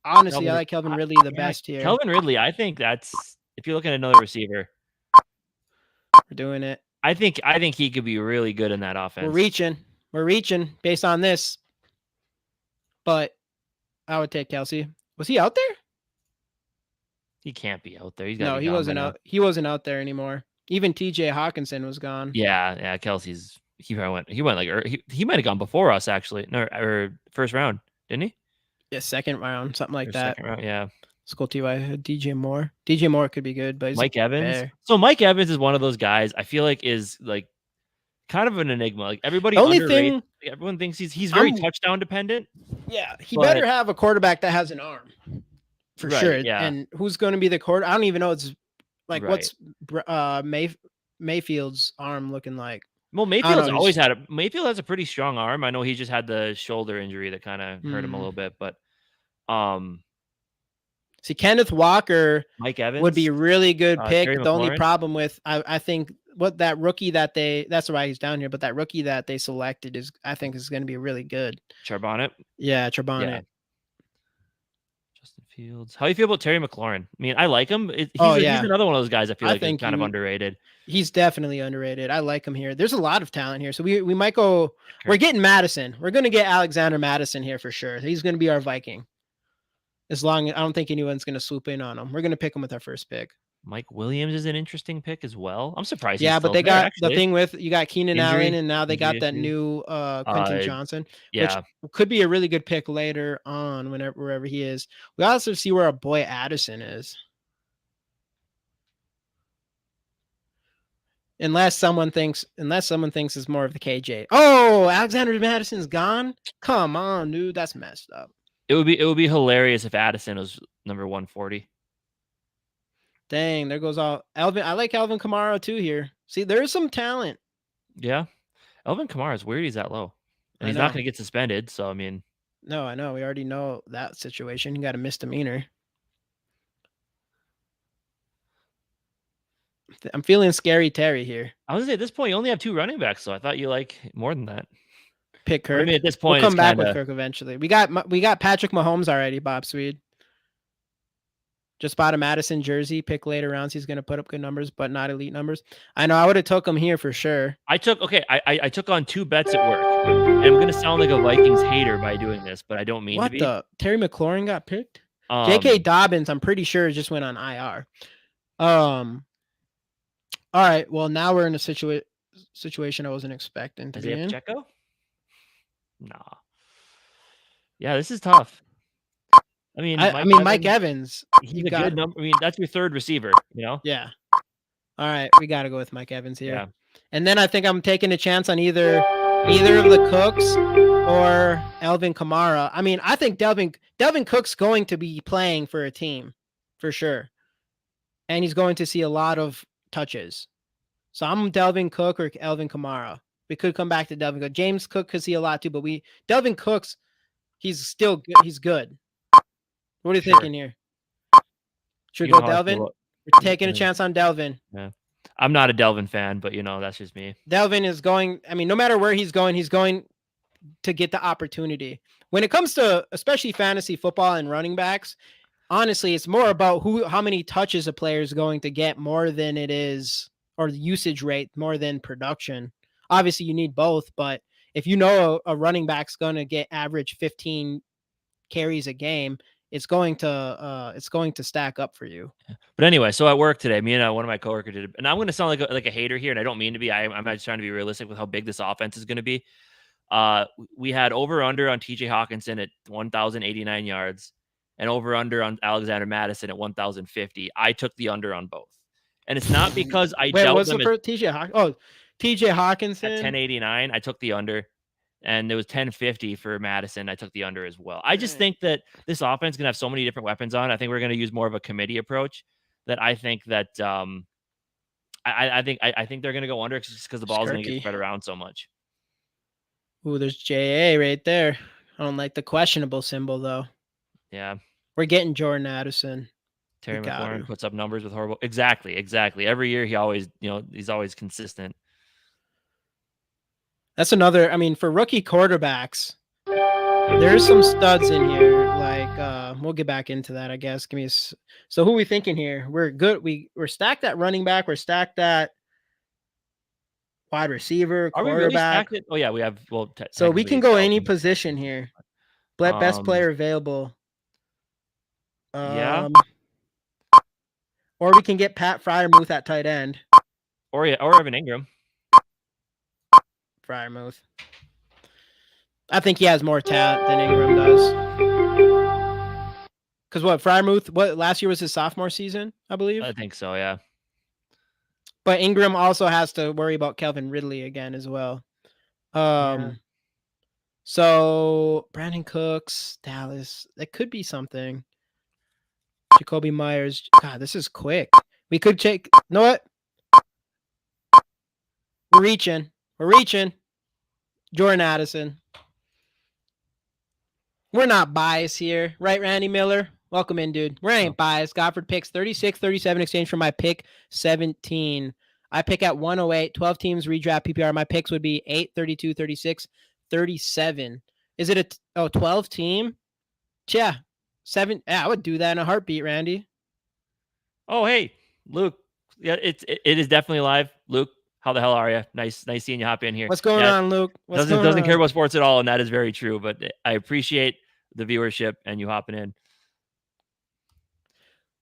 S2: Honestly, I like Calvin Ridley the best here.
S1: Calvin Ridley, I think that's, if you're looking at another receiver.
S2: We're doing it.
S1: I think he could be really good in that offense.
S2: We're reaching based on this. But I would take Kelsey. Was he out there?
S1: He can't be out there.
S2: He wasn't out. He wasn't out there anymore. Even TJ Hawkinson was gone.
S1: Yeah. Kelsey's he went he might have gone before us actually. No, or first round, didn't he?
S2: Yeah, second round, something like that.
S1: Second round, yeah.
S2: Skol TY, DJ Moore. DJ Moore could be good, but he's
S1: Mike Evans. Fair. So Mike Evans is one of those guys I feel like is like kind of an enigma. Like everybody everyone thinks he's very touchdown dependent.
S2: Yeah, he better have a quarterback that has an arm. For sure.
S1: Yeah.
S2: And who's going to be the quarterback? I don't even know. It's like what's Mayfield's arm looking like?
S1: Well, Mayfield has a pretty strong arm. I know he just had the shoulder injury that kind of hurt him a little bit, but
S2: see, Kenneth Walker,
S1: Mike Evans
S2: would be a really good pick. The only problem with I think that rookie that's why he's down here, but that rookie that they selected is going to be really good.
S1: Charbonnet.
S2: Yeah, Charbonnet. Yeah.
S1: Justin Fields. How do you feel about Terry McLaurin? I mean, I like him. He's another one of those guys I feel like is kind of underrated.
S2: He's definitely underrated. I like him here. There's a lot of talent here. So we might go. Okay. We're getting Madison. We're going to get Alexander Madison here for sure. He's going to be our Viking. I don't think anyone's going to swoop in on him. We're going to pick him with our first pick.
S1: Mike Williams is an interesting pick as well. I'm surprised.
S2: Yeah, but they got the thing with you got Keenan Allen, and now they got that new Quentin Johnson, which could be a really good pick later on wherever he is. We also see where our boy Addison is. Unless someone thinks it's more of the KJ. Oh, Alexander Madison's gone. Come on, dude, that's messed up.
S1: It would be hilarious if Addison was number 140.
S2: Dang, there goes all Alvin. I like Alvin Kamara too here. See, there is some talent.
S1: Yeah, Alvin Kamara is weird. He's that low, and he's not going to get suspended. So I mean,
S2: no, I know. We already know that situation. He got a misdemeanor. I'm feeling scary Terry here.
S1: I was gonna say at this point you only have 2 running backs, so I thought you like more than that.
S2: Pick Kirk.
S1: I mean, at this point,
S2: we'll come back with Kirk eventually. We got Patrick Mahomes already, Bob Swede. Just bought a Madison jersey. Pick later rounds. He's going to put up good numbers, but not elite numbers. I know. I would have took him here for sure.
S1: I took on 2 bets at work, and I'm going to sound like a Vikings hater by doing this, but I don't mean to be.
S2: Terry McLaurin got picked? J.K. Dobbins, I'm pretty sure, just went on IR. All right. Well, now we're in a situation. situation I wasn't expecting to
S1: Isaiah
S2: be in.
S1: Pacheco? Nah. Yeah, this is tough. I mean,
S2: Mike Evans.
S1: He's a good number. I mean, that's your third receiver, you know?
S2: Yeah. All right, we got to go with Mike Evans here.
S1: Yeah.
S2: And then I think I'm taking a chance on either of the Cooks or Alvin Kamara. I mean, I think Delvin Cook's going to be playing for a team for sure. And he's going to see a lot of touches. So I'm Delvin Cook or Alvin Kamara. We could come back to Delvin Cook. James Cook could see a lot too, but Delvin Cook's he's still good. He's good. What are you thinking here? Should we go Delvin? We're taking a chance on Delvin.
S1: Yeah. I'm not a Delvin fan, but that's just me.
S2: Delvin is going, I mean, no matter where he's going to get the opportunity. When it comes to especially fantasy football and running backs, honestly, it's more about how many touches a player is going to get more than it is, or the usage rate more than production. Obviously, you need both, but if you know a running back's going to get average 15 carries a game, it's going to stack up for you.
S1: But anyway, so at work today, me and one of my coworkers did, and I'm going to sound like a hater here, and I don't mean to be. I'm just trying to be realistic with how big this offense is going to be. We had over/under on TJ Hawkinson at 1,089 yards, and over/under on Alexander Madison at 1,050. I took the under on both, and it's not because I dealt them.
S2: TJ Hawkinson
S1: at 1089. I took the under. And it was 1050 for Madison. I took the under as well. I just think that this offense is going to have so many different weapons on. I think we're going to use more of a committee approach. That I think that I think they're going to go under just because the ball is going to get spread around so much.
S2: Ooh, there's JA right there. I don't like the questionable symbol though.
S1: Yeah,
S2: we're getting Jordan Addison.
S1: Terry McLaurin puts up numbers with horrible. Exactly. Every year he always, he's always consistent.
S2: That's another. I mean, for rookie quarterbacks, there's some studs in here. Like, we'll get back into that, I guess. So who are we thinking here? We're good. We're stacked at running back. We're stacked at wide receiver, quarterback. Are we really stacked
S1: it? Oh yeah, we have. Well,
S2: so we can go any position here. Best player available.
S1: Yeah.
S2: Or we can get Pat Freiermuth at tight end.
S1: Or Evan Ingram.
S2: Freiermuth. I think he has more talent than Ingram does. Because Freiermuth, last year was his sophomore season, I believe?
S1: I think so, yeah.
S2: But Ingram also has to worry about Calvin Ridley again as well. So Brandon Cooks, Dallas, that could be something. Jacoby Myers. God, this is quick. We could take. You know what? We're reaching. Jordan Addison. We're not biased here, right, Randy Miller? Welcome in, dude. We ain't biased. Godford picks 36, 37 exchange for my pick 17. I pick at 108. 12 teams redraft PPR. My picks would be 8, 32, 36, 37. Is it a 12 team? Yeah. 7. Yeah, I would do that in a heartbeat, Randy.
S1: Oh, hey, Luke. Yeah, it is definitely live. Luke, how the hell are you? Nice seeing you hop in here.
S2: What's going on, Luke?
S1: Doesn't care about sports at all, and that is very true. But I appreciate the viewership and you hopping in.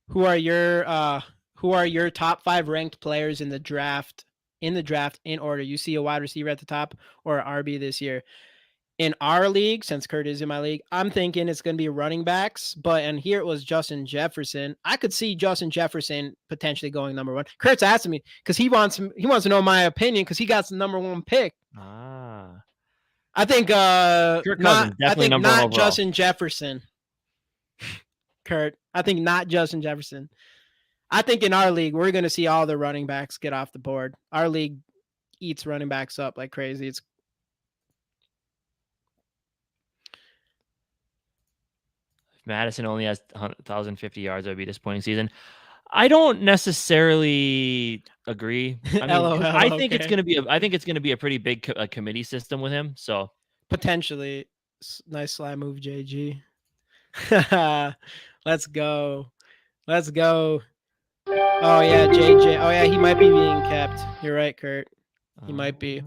S2: Who are your top 5 ranked players in the draft? In order, you see a wide receiver at the top or an RB this year. In our league, since Kurt is in my league, I'm thinking it's going to be running backs. And here it was Justin Jefferson. I could see Justin Jefferson potentially going number 1. Kurt's asking me because he wants to know my opinion because he got the number 1 pick. I think not Justin Jefferson. Kurt, I think not Justin Jefferson. I think in our league, we're going to see all the running backs get off the board. Our league eats running backs up like crazy. If
S1: Madison only has 1,050 yards, that would be a disappointing season. I don't necessarily agree. I think it's going to be a pretty big committee system with him. So
S2: potentially, nice slide move, JG. Let's go. Oh yeah, JJ. Oh yeah, he might be being kept. You're right, Kurt. He might be.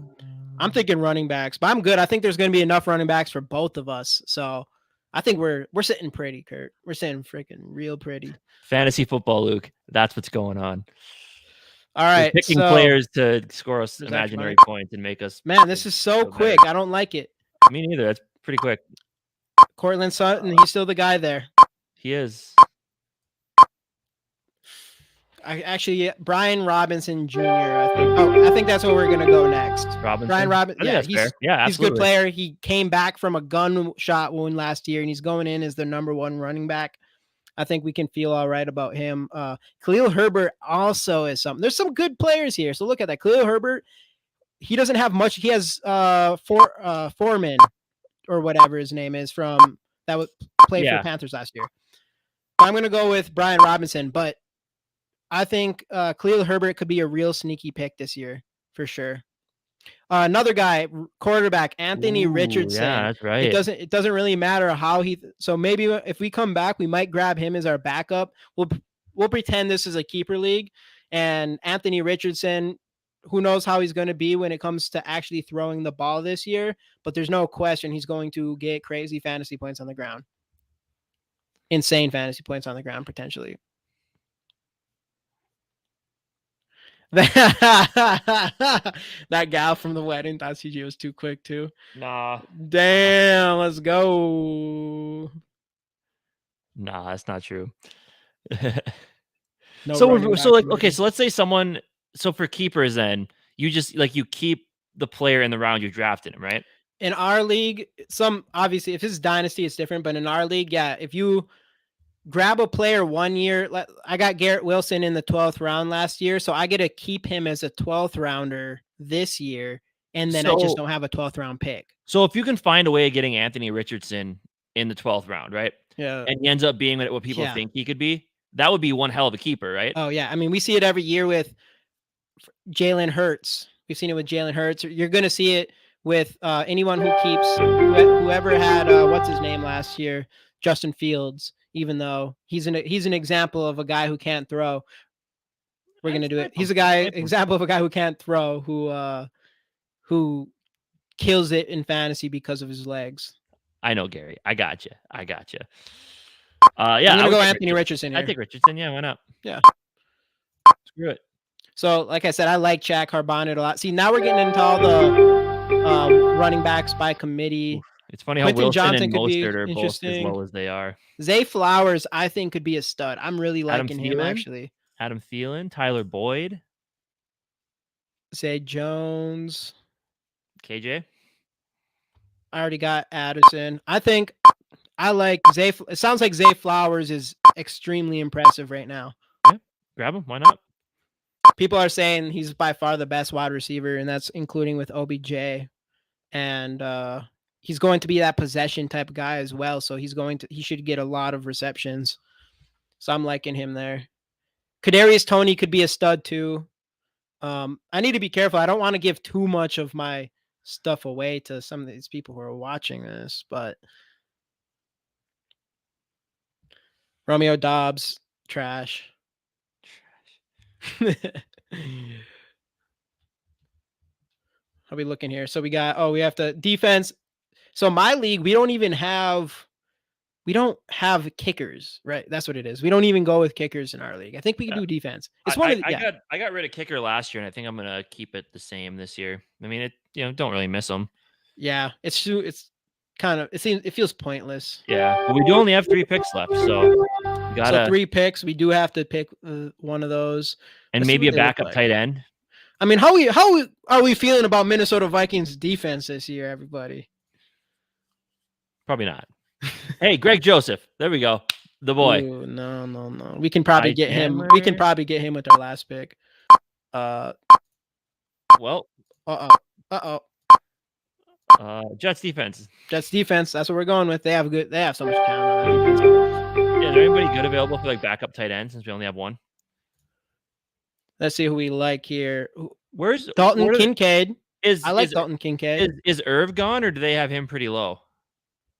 S2: I'm thinking running backs, but I'm good. I think there's going to be enough running backs for both of us. So I think we're sitting pretty, Kurt. We're sitting freaking real pretty.
S1: Fantasy football, Luke. That's what's going on.
S2: All right,
S1: we're picking
S2: so
S1: players to score us imaginary points and make us.
S2: Man, this is so quick. I don't like it.
S1: Me neither. That's pretty quick.
S2: Cortland Sutton, he's still the guy there.
S1: He is.
S2: Brian Robinson Jr. I think that's where we're gonna go next.
S1: Robinson.
S2: Brian Robinson.
S1: Yeah, he's fair. Yeah,
S2: he's a good player. He came back from a gunshot wound last year, and he's going in as the number 1 running back. I think we can feel all right about him. Khalil Herbert also is something. There's some good players here. So look at that. Khalil Herbert, he doesn't have much. He has Foreman or whatever his name is from that would play for the Panthers last year. I'm going to go with Brian Robinson, but I think Khalil Herbert could be a real sneaky pick this year for sure. Another guy, quarterback, Anthony Richardson.
S1: Yeah, that's right.
S2: It doesn't really matter how so maybe if we come back, we might grab him as our backup. We'll pretend this is a keeper league, and Anthony Richardson, who knows how he's going to be when it comes to actually throwing the ball this year, but there's no question he's going to get crazy fantasy points on the ground. Insane fantasy points on the ground, potentially. That gal from the wedding thought CG was too quick too.
S1: Nah.
S2: Damn, let's go.
S1: Nah, that's not true.
S2: No
S1: so let's say someone. So for keepers, then you just you keep the player in the round you drafted him, right?
S2: In our league, obviously if it's dynasty, it's different. But in our league, yeah, if you grab a player 1 year, I got Garrett Wilson in the 12th round last year, so I get to keep him as a 12th rounder this year, and then I just don't have a 12th round pick.
S1: So if you can find a way of getting Anthony Richardson in the 12th round, right?
S2: Yeah.
S1: And he ends up being what people think he could be, that would be one hell of a keeper, right?
S2: Oh, yeah. I mean, we see it every year with Jalen Hurts. We've seen it with Jalen Hurts. You're going to see it with anyone who keeps whoever had what's his name last year, Justin Fields. Even though he's an example of a guy who can't throw, we're gonna do it. He's example of a guy who can't throw, who kills it in fantasy because of his legs.
S1: I know, Gary. I got you.
S2: Yeah,
S1: I'm
S2: gonna go Anthony Richardson here.
S1: I think Richardson. Yeah, why not?
S2: Yeah,
S1: screw it.
S2: So, like I said, I like Jack Harbonnet a lot. See, now we're getting into all the running backs by committee.
S1: It's funny how Wilson and Mostert are both as low as they are.
S2: Zay Flowers, I think, could be a stud. I'm really liking him, actually.
S1: Adam Thielen, Tyler Boyd.
S2: Zay Jones.
S1: KJ.
S2: I already got Addison. I think I like Zay. It sounds like Zay Flowers is extremely impressive right now.
S1: Yeah, grab him. Why not?
S2: People are saying he's by far the best wide receiver, and that's including with OBJ. And he's going to be that possession type of guy as well. So he should get a lot of receptions. So I'm liking him there. Kadarius Toney could be a stud too. I need to be careful. I don't want to give too much of my stuff away to some of these people who are watching this, but Romeo Doubs, trash. How we looking here? So we have to defense. So my league, we don't have kickers, right? That's what it is. We don't even go with kickers in our league. I think we can do defense. It's
S1: I got rid of kicker last year, and I think I'm gonna keep it the same this year. I mean, don't really miss them.
S2: Yeah, it feels pointless.
S1: Yeah, but we do only have 3 picks left, so
S2: 3 picks. We do have to pick one of those,
S1: and maybe a backup tight end.
S2: I mean, how are we feeling about Minnesota Vikings defense this year, everybody?
S1: Probably not. Hey, Greg Joseph. There we go. The boy.
S2: Ooh, no. We can probably get him. We can probably get him with our last pick.
S1: Well. Jets defense.
S2: Jets defense. That's what we're going with. They have so much talent on defense.
S1: Yeah, is there anybody good available for backup tight end since we only have one?
S2: Let's see who we like here.
S1: Where's
S2: Dalton Kincaid?
S1: I
S2: like Dalton Kincaid.
S1: Is Irv gone, or do they have him pretty low?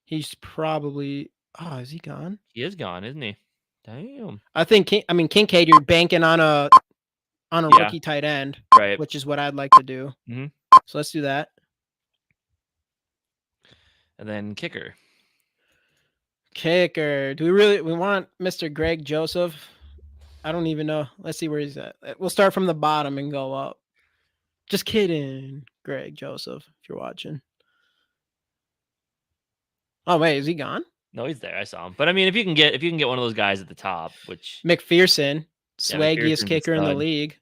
S2: He's probably. Oh, is he gone?
S1: He is gone, isn't he? Damn.
S2: I think. Kincaid. You're banking on a rookie tight end,
S1: right?
S2: Which is what I'd like to do.
S1: Mm-hmm.
S2: So let's do that.
S1: And then kicker.
S2: Do we want Mr. Greg Joseph? I don't even know. Let's see where he's at. We'll start from the bottom and go up. Just kidding, Greg Joseph, if you're watching. Oh wait, is he gone?
S1: No, he's there. I saw him. But I mean, if you can get one of those guys at the top, which
S2: McPherson, swaggiest kicker in the league.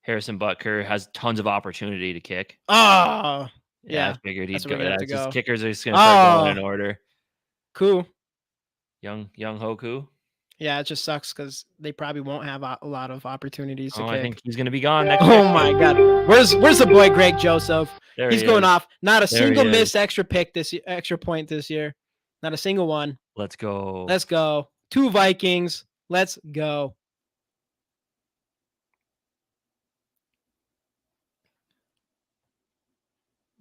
S1: Harrison Butker has tons of opportunity to kick.
S2: Oh,
S1: yeah. I figured he'd go.
S2: That's
S1: just kickers are just gonna start going in order.
S2: Cool.
S1: Young Hoku.
S2: Yeah, it just sucks because they probably won't have a lot of opportunities to kick.
S1: I think he's gonna be gone next year.
S2: Oh my god, where's the boy Greg Joseph? He's going off. Not a single missed extra point this year. Not a single one.
S1: Let's go.
S2: 2 Vikings. Let's go.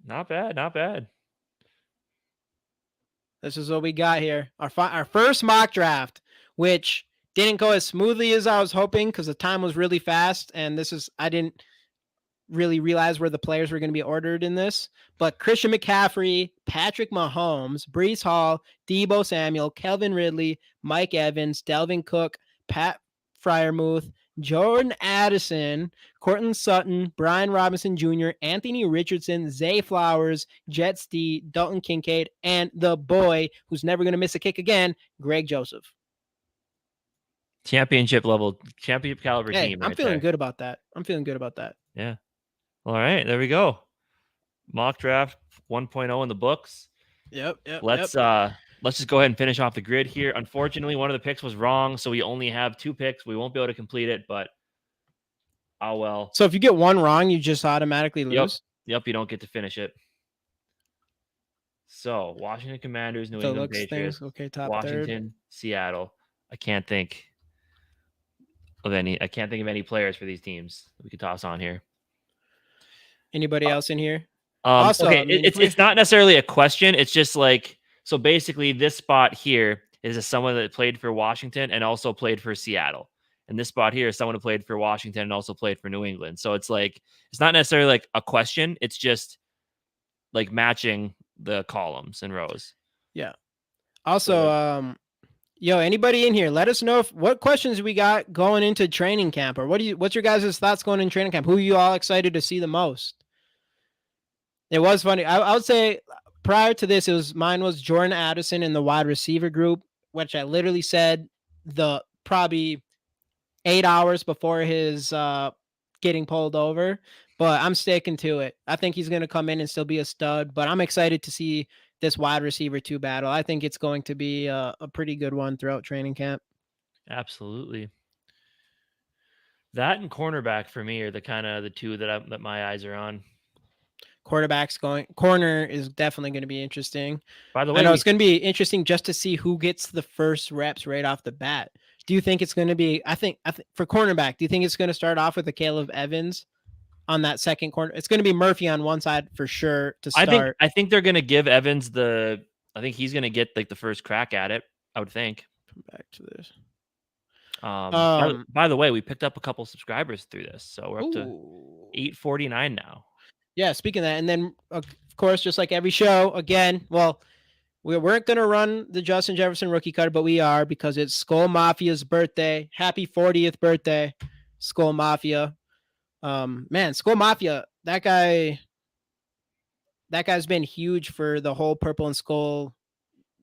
S1: Not bad.
S2: This is what we got here. Our first mock draft, which didn't go as smoothly as I was hoping because the time was really fast. And I didn't really realize where the players were going to be ordered in this. But Christian McCaffrey, Patrick Mahomes, Breece Hall, Deebo Samuel, Kelvin Ridley, Mike Evans, Delvin Cook, Pat Freiermuth, Jordan Addison, Cortland Sutton, Brian Robinson Jr., Anthony Richardson, Zay Flowers, Jet Steed, Dalton Kincaid, and the boy who's never going to miss a kick again, Greg Joseph.
S1: Championship caliber team.
S2: I'm feeling good about that.
S1: Yeah. All right, there we go. Mock draft 1.0 in the books.
S2: Yep.
S1: Let's just go ahead and finish off the grid here. Unfortunately, one of the picks was wrong, so we only have 2 picks. We won't be able to complete it, but oh well.
S2: So if you get one wrong, you just automatically lose?
S1: Yep, you don't get to finish it. So Washington Commanders, New England Patriots,
S2: top
S1: Washington,
S2: 3rd.
S1: Seattle. I can't think of any players for these teams that we could toss on here.
S2: Anybody else in here?
S1: Also, okay, it's not necessarily a question. It's just like, so basically this spot here is someone that played for Washington and also played for Seattle. And this spot here is someone who played for Washington and also played for New England. So it's like, it's not necessarily like a question. It's just like matching the columns and rows.
S2: Yeah. Also, anybody in here, let us know what questions we got going into training camp, or what's your guys' thoughts going in training camp? Who are you all excited to see the most? It was funny. I would say prior to this, mine was Jordan Addison in the wide receiver group, which I literally said probably 8 hours before his getting pulled over, but I'm sticking to it. I think he's going to come in and still be a stud, but I'm excited to see this wide receiver 2 battle. I think it's going to be a pretty good one throughout training camp.
S1: Absolutely. That and cornerback for me are the kind of the 2 that my eyes are on.
S2: Corner is definitely going to be interesting.
S1: By the way,
S2: I know it's going to be interesting just to see who gets the first reps right off the bat. Do you think it's going to be, I think for cornerback, do you think it's going to start off with a Caleb Evans on that second corner? It's going to be Murphy on one side for sure to start.
S1: I think they're going to give Evans I think he's going to get like the first crack at it, I would think.
S2: Come back to this.
S1: By the way, we picked up a couple subscribers through this, so we're up to 849 now.
S2: Yeah, speaking of that, and then of course, just like every show, again, well, we weren't going to run the Justin Jefferson rookie card, but we are because it's Skol Mafia's birthday. Happy 40th birthday, Skol Mafia. Man, Skol Mafia, that guy's been huge for the whole Purple and Skol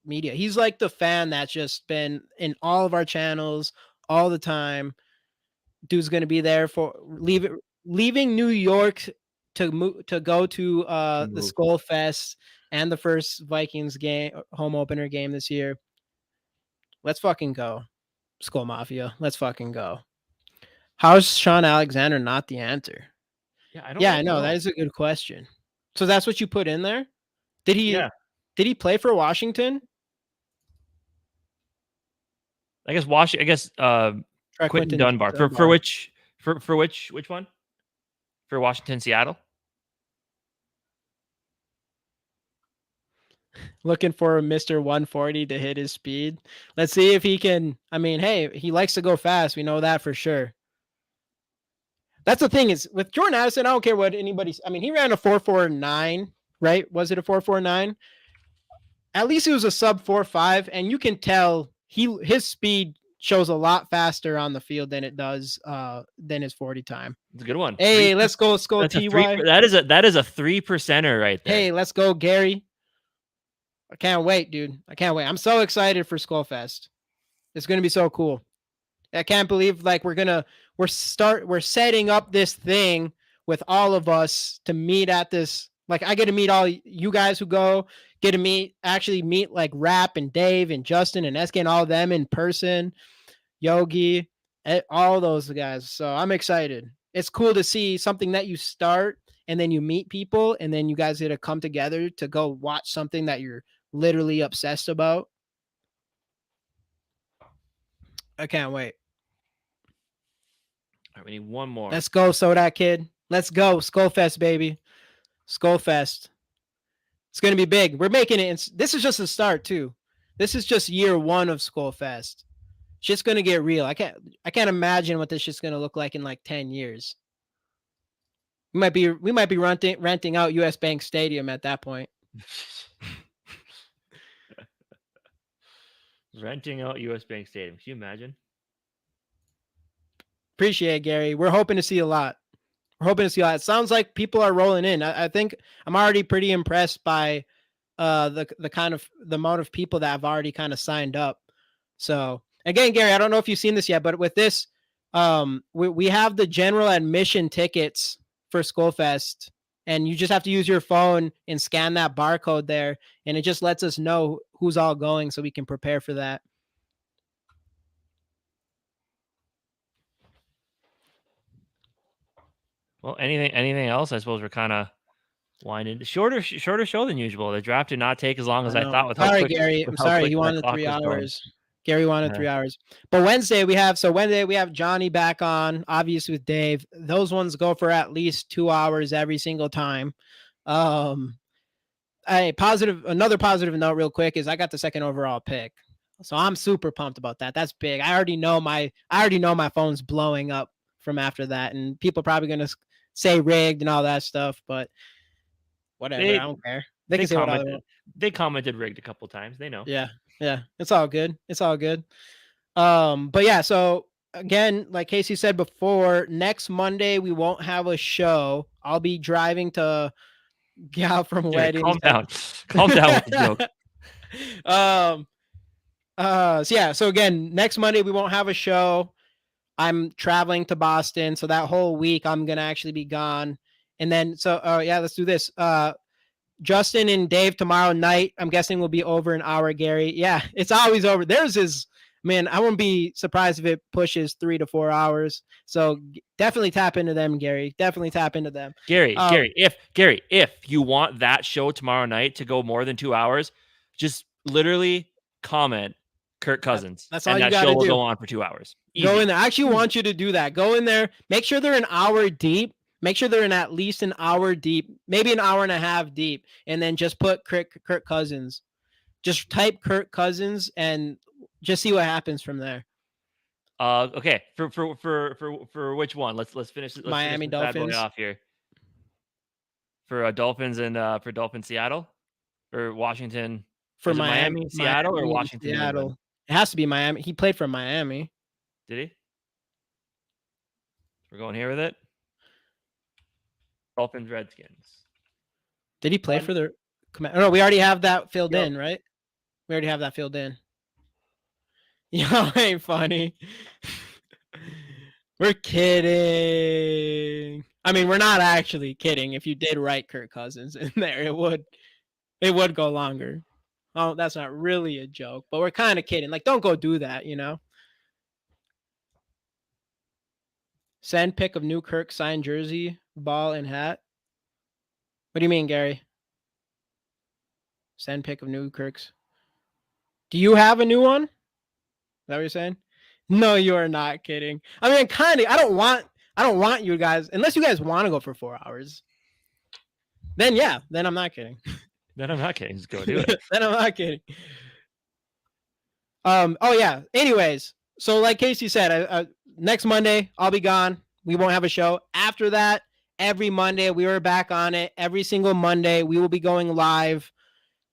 S2: media. He's like the fan that's just been in all of our channels all the time. Dude's going to be there for leaving New York to go to the Skol Fest and the first Vikings game, home opener game this year. Let's fucking go, Skol Mafia. Let's fucking go. How's Sean Alexander not the answer?
S1: Yeah,
S2: I know. That is a good question. So that's what you put in there? Did he play for Washington?
S1: I guess Quentin Dunbar. For which one? For Washington, Seattle?
S2: Looking for Mr. 140 to hit his speed. Let's see if he can. I mean, hey, he likes to go fast. We know that for sure. That's the thing is with Jordan Addison, I don't care what anybody's. I mean, he ran a 4.49, right? Was it a 4.49? At least it was a sub 4.5, and you can tell his speed shows a lot faster on the field than it does than his 40 time.
S1: It's a good one.
S2: Hey, let's go TY.
S1: That is a 3%er right there.
S2: Hey, let's go Gary. I can't wait, dude. I can't wait. I'm so excited for Skol Fest. It's gonna be so cool. I can't believe like we're setting up this thing with all of us to meet at this. Like I get to meet all you guys who go, get to actually meet like Rap and Dave and Justin and SK and all of them in person, Yogi, all those guys. So I'm excited. It's cool to see something that you start and then you meet people and then you guys get to come together to go watch something that you're literally obsessed about. I can't wait.
S1: All right, we need one more.
S2: Let's go, Soda Kid. Let's go. Skol Fest, baby. Skol Fest. It's going to be big. We're making it. This is just the start, too. This is just year 1 of Skol Fest. Shit's going to get real. I can't imagine what this shit's going to look like in like 10 years. We might be renting out US Bank Stadium at that point.
S1: Renting out US Bank Stadium. Can you imagine?
S2: Appreciate it, Gary. We're hoping to see a lot. It sounds like people are rolling in. I think I'm already pretty impressed by the amount of people that have already kind of signed up. So again, Gary, I don't know if you've seen this yet, but with this, we have the general admission tickets for Skol Fest, and you just have to use your phone and scan that barcode there, and it just lets us know who's all going so we can prepare for that.
S1: Well, anything else? I suppose we're kind of winding shorter show than usual. The draft did not take as long as I thought.
S2: Sorry, Gary. I'm sorry. He wanted 3 hours. Gary wanted 3 hours. But Wednesday we have Johnny back on, obviously with Dave. Those ones go for at least 2 hours every single time. Another positive note real quick is I got the 2nd overall pick. So I'm super pumped about that. That's big. I already know my phone's blowing up from after that, and people are probably going to say rigged and all that stuff, but whatever. I don't care. They can say whatever they want.
S1: They commented rigged a couple times. They know.
S2: Yeah. It's all good. But yeah, so again, like Casey said before, next Monday we won't have a show. I'll be driving to get out from weddings.
S1: Calm down with the
S2: joke. So again, next Monday we won't have a show. I'm traveling to Boston, so that whole week I'm gonna actually be gone. And then let's do this. Justin and Dave tomorrow night, I'm guessing will be over an hour, Gary. Yeah, it's always over. Theirs is, man, I wouldn't be surprised if it pushes 3 to 4 hours. So definitely tap into them, Gary. Definitely tap into them.
S1: Gary, if you want that show tomorrow night to go more than 2 hours, just literally comment Kirk Cousins.
S2: That's all you got to do.
S1: That show will go on for 2 hours.
S2: Easy. Go in there. I actually want you to do that. Go in there. Make sure they're an hour deep. Make sure they're in at least an hour deep, maybe an hour and a half deep, and then just put Kirk Cousins. Just type Kirk Cousins and just see what happens from there.
S1: Okay. For which one? Let's finish. Let's
S2: Miami
S1: finish
S2: Dolphins
S1: bad boy off here. For Dolphins and for Dolphins Seattle or Washington.
S2: For Miami
S1: Seattle or Washington
S2: Seattle. It has to be Miami. He played for Miami.
S1: Did he? We're going here with it. Dolphins, Redskins.
S2: Did he play for the command? No, we already have that filled in, right? We already have that filled in. Yo, ain't funny. We're kidding. I mean, we're not actually kidding. If you did write Kirk Cousins in there, it would go longer. Oh, that's not really a joke, but we're kind of kidding. Like, don't go do that, you know? Send pic of new Kirk signed jersey, ball, and hat. What do you mean, Gary? Send pic of new Kirk's. Do you have a new one? Is that what you're saying? No, you are not kidding. I mean, kind of. I don't want you guys, unless you guys want to go for 4 hours. Then yeah, then I'm not kidding.
S1: Then I'm not kidding. Just go do it.
S2: Then I'm not kidding. Oh yeah. Anyways, so like Casey said, next Monday I'll be gone. We won't have a show. After that, every Monday we are back on it. Every single Monday we will be going live.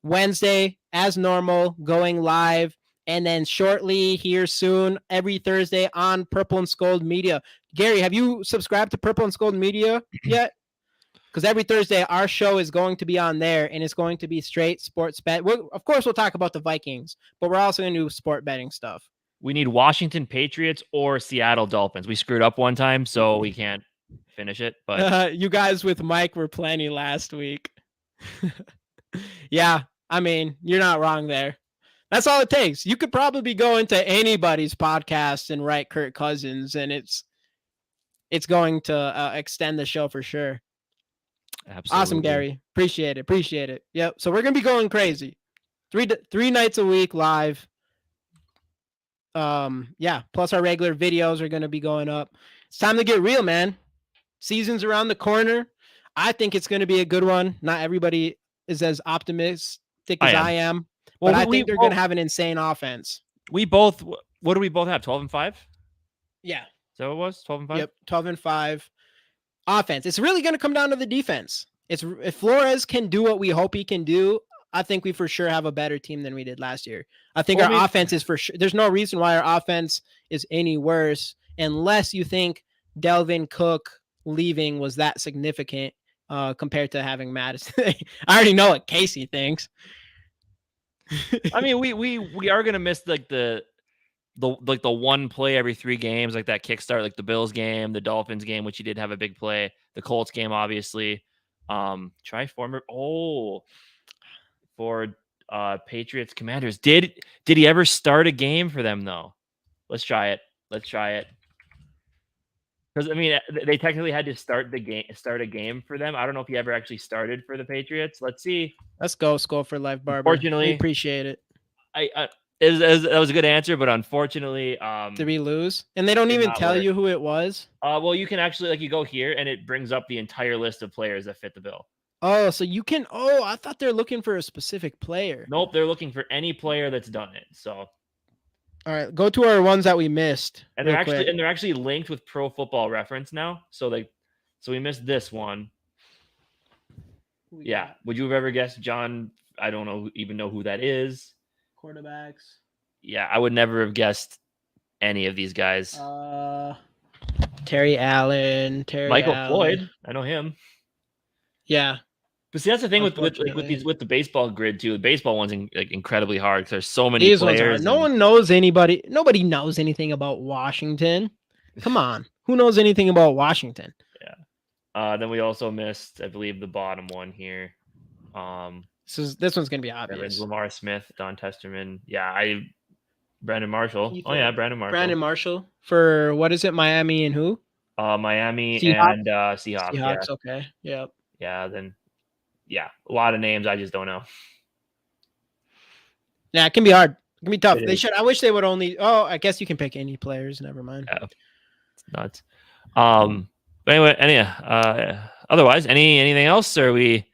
S2: Wednesday, as normal, going live. And then shortly here soon, every Thursday on Purple and Scold Media. Gary, have you subscribed to Purple and Scold Media yet? Because every Thursday, our show is going to be on there, and it's going to be straight sports bet. Of course, we'll talk about the Vikings, but we're also going to do sport betting stuff.
S1: We need Washington Patriots or Seattle Dolphins. We screwed up one time, so we can't finish it. But
S2: you guys with Mike were plenty last week. Yeah, I mean, you're not wrong there. That's all it takes. You could probably go into anybody's podcast and write Kirk Cousins, and it's going to extend the show for sure.
S1: Absolutely.
S2: Awesome, Gary. Appreciate it. Yep. So we're gonna be going crazy. Three nights a week live. Yeah. Plus our regular videos are gonna be going up. It's time to get real, man. Season's around the corner. I think it's gonna be a good one. Not everybody is as optimistic as I am. But I think they're going to have an insane offense.
S1: We both, what do we both have? 12-5?
S2: Yeah.
S1: So it was 12-5?
S2: Yep. 12-5 offense. It's really going to come down to the defense. If Flores can do what we hope he can do, I think we for sure have a better team than we did last year. I think our offense is for sure. There's no reason why our offense is any worse unless you think Delvin Cook leaving was that significant compared to having Madison. I already know what Casey thinks.
S1: I mean, we are gonna miss like the one play every 3 games, like that kickstart, like the Bills game, the Dolphins game, which he did have a big play, the Colts game, obviously. For Patriots Commanders. Did he ever start a game for them though? Let's try it. Because I mean, they technically had to start a game for them. I don't know if he ever actually started for the Patriots. Let's see.
S2: Let's go, Skol for life, Barber.
S1: Unfortunately,
S2: we appreciate it.
S1: That was a good answer, but unfortunately,
S2: did we lose? And they don't even tell you who it was.
S1: Well, you can actually you go here and it brings up the entire list of players that fit the bill.
S2: Oh, so you can. Oh, I thought they're looking for a specific player.
S1: Nope, they're looking for any player that's done it. So.
S2: All right, go to our ones that we missed.
S1: And they're actually linked with Pro Football Reference now. So we missed this one. Yeah. Would you have ever guessed John? I don't even know who that is.
S2: Quarterbacks.
S1: Yeah, I would never have guessed any of these guys.
S2: Terry Allen,
S1: Michael Floyd. I know him.
S2: Yeah.
S1: But see, that's the thing with the baseball grid too. The baseball one's incredibly hard because there's so many
S2: These
S1: players.
S2: No one knows anybody. Nobody knows anything about Washington. Come on, who knows anything about Washington?
S1: Yeah. Then we also missed, I believe, the bottom one here.
S2: This one's gonna be obvious.
S1: Lamar Smith, Don Testerman. Yeah, Brandon Marshall. Brandon Marshall.
S2: Brandon Marshall for what is it? Miami and who?
S1: Miami Seahawks? And Seahawks.
S2: Seahawks. Yeah. Okay. Yep.
S1: Yeah. Then. Yeah, a lot of names I just don't know.
S2: Yeah, it can be hard. It can be tough. I wish they would only. Oh, I guess you can pick any players. Never mind.
S1: Yeah, it's nuts. But anyway, otherwise, anything else? Or are we?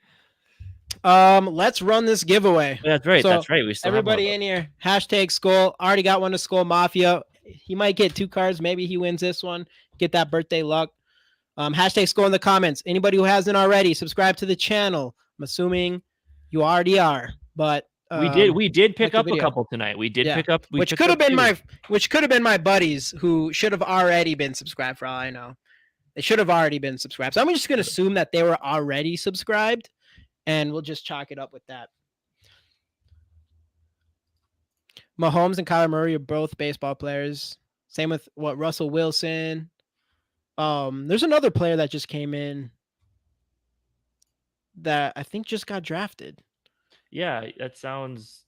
S2: Let's run this giveaway.
S1: Yeah, that's right. That's right. We still
S2: everybody in here. Hashtag Skol. Already got one to Skol Mafia. He might get 2 cards. Maybe he wins this one. Get that birthday luck. Hashtag Skol in the comments. Anybody who hasn't already, subscribe to the channel. I'm assuming you already are, but
S1: we did pick up a couple tonight. We did pick up,
S2: which could have been my buddies who should have already been subscribed. For all I know, they should have already been subscribed. So I'm just gonna assume that they were already subscribed, and we'll just chalk it up with that. Mahomes and Kyler Murray are both baseball players. Same with Russell Wilson. There's another player that just came in that I think just got drafted.
S1: Yeah, that sounds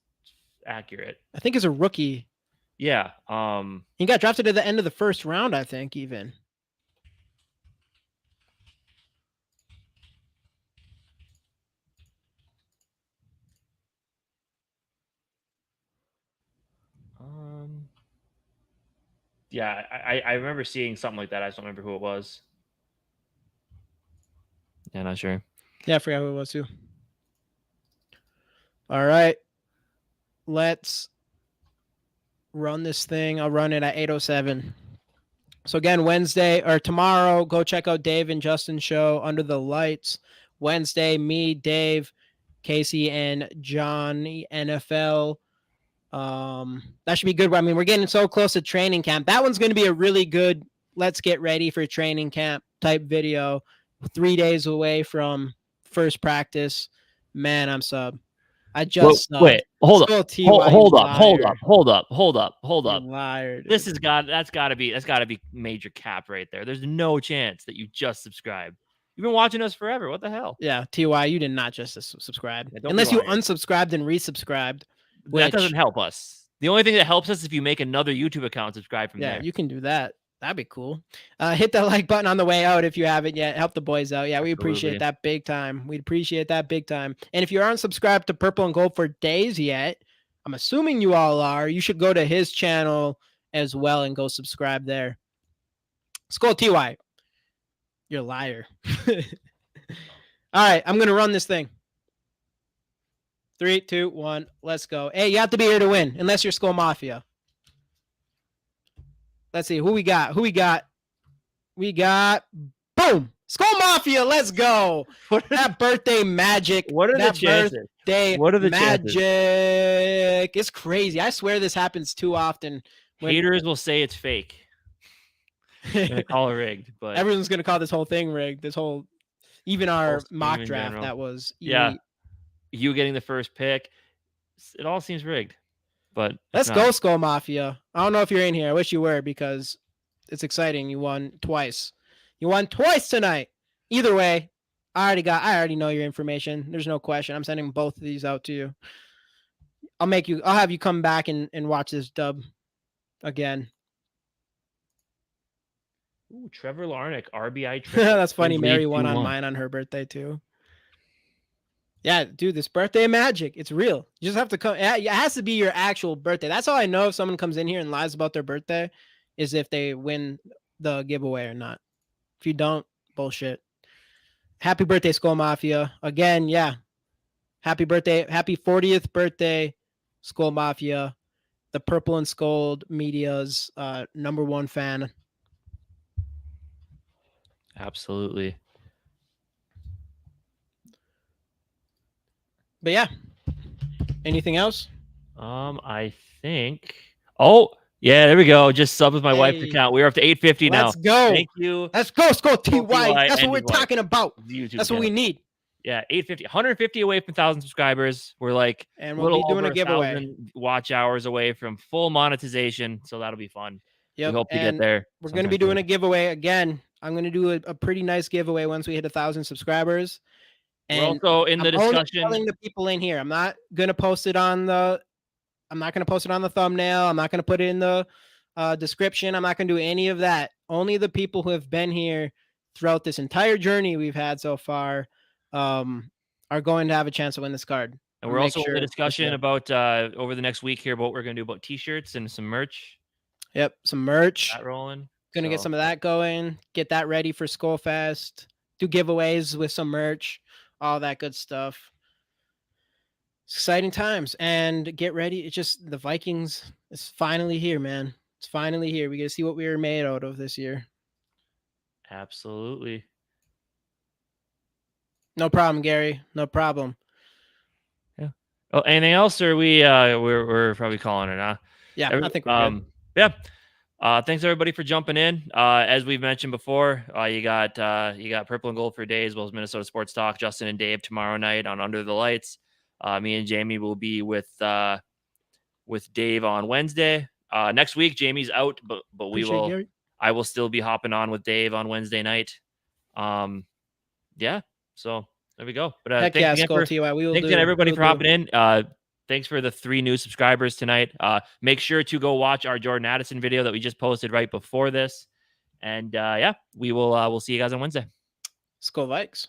S1: accurate.
S2: I think it's a rookie.
S1: Yeah.
S2: He got drafted at the end of the first round, I think, even.
S1: Yeah, I remember seeing something like that. I just don't remember who it was. Yeah, not sure.
S2: Yeah, I forgot who it was too. All right. Let's run this thing. I'll run it at 8:07. So again, Wednesday or tomorrow, go check out Dave and Justin's show, Under the Lights. Wednesday, me, Dave, Casey, and Johnny NFL. That should be good. I mean, we're getting so close to training camp. That one's going to be a really good let's get ready for training camp type video. 3 days away from first practice. Man, I'm sub. I just
S1: wait, hold up.
S2: You liar, dude.
S1: That's gotta be major cap right there. There's no chance that you just subscribed. You've been watching us forever. What the hell?
S2: Yeah, TY, you did not just subscribe. Unless you unsubscribed and resubscribed.
S1: That doesn't help us. The only thing that helps us is if you make another YouTube account, subscribe from there.
S2: Yeah, you can do that. That'd be cool. Hit that like button on the way out if you haven't yet. Help the boys out. Yeah, we appreciate that big time. We'd appreciate that big time. And if you aren't subscribed to Purple and Gold for Days yet, I'm assuming you all are, you should go to his channel as well and go subscribe there. Skol TY, you're a liar. All right, I'm going to run this thing. 3, 2, 1, let's go. Hey, you have to be here to win, unless you're Skol Mafia. Let's see who we got. We got boom, Skol Mafia. Let's go. That birthday magic.
S1: What are the chances?
S2: What are the magic? Chances? It's crazy. I swear this happens too often.
S1: Haters will say it's fake. They're gonna call it rigged, but
S2: everyone's gonna call this whole thing rigged. This whole, even our mock draft that was
S1: elite. You getting the first pick. It all seems rigged. But
S2: let's go, Skol Mafia. I don't know if you're in here. I wish you were, because it's exciting. You won twice. You won twice tonight. Either way, I already know your information. There's no question. I'm sending both of these out to you. I'll have you come back and watch this dub again.
S1: Ooh, Trevor Larnach, RBI.
S2: That's funny. Mary won on mine on her birthday too. Yeah, dude, this birthday magic, it's real. You just have to come. It has to be your actual birthday. That's how I know if someone comes in here and lies about their birthday, is if they win the giveaway or not. If you don't, bullshit. Happy birthday, Skol Mafia. Again, yeah. Happy birthday. Happy 40th birthday, Skol Mafia. The Purple and Skol Media's #1 fan.
S1: Absolutely.
S2: But yeah, anything else?
S1: I think. Oh, yeah, there we go. Just sub with my wife's account. We're up to 850 now.
S2: Let's go.
S1: Thank you.
S2: Let's go, Skol TY. That's what we're talking about. That's what we need.
S1: Yeah, 850, 150 away from 1,000 subscribers. We're like,
S2: and we'll be doing a giveaway.
S1: Watch hours away from full monetization, so that'll be fun.
S2: Yep.
S1: We hope to get there.
S2: We're going to be doing a giveaway again. I'm going to do a pretty nice giveaway once we hit 1,000 subscribers. And
S1: we're also in the discussion.
S2: I'm telling the people in here, I'm not going to post it on the thumbnail. I'm not going to put it in the description. I'm not going to do any of that. Only the people who have been here throughout this entire journey we've had so far are going to have a chance to win this card.
S1: And we're also in the discussion about over the next week here about what we're going to do about t-shirts and some merch.
S2: Yep, some merch.
S1: That rolling.
S2: Going to get some of that going. Get that ready for Skol Fest. Do giveaways with some merch. All that good stuff. Exciting times, and get ready. It's just the Vikings is finally here, man. It's finally here. We get to see what we were made out of this year.
S1: Absolutely.
S2: No problem, Gary. No problem.
S1: Yeah. Oh, anything else, or we're probably calling it, huh?
S2: Yeah, I think we're good.
S1: Yeah. Thanks everybody for jumping in. As we've mentioned before, you got Purple and Gold for Days, as well as Minnesota Sports Talk. Justin and Dave tomorrow night on Under the Lights. Me and Jamie will be with Dave on Wednesday. Next week, Jamie's out, but I will still be hopping on with Dave on Wednesday night. Yeah. So there we go. But
S2: thanks again
S1: everybody for hopping in. Thanks for the 3 new subscribers tonight. Make sure to go watch our Jordan Addison video that we just posted right before this. And yeah, we'll see you guys on Wednesday.
S2: Skol Vikes.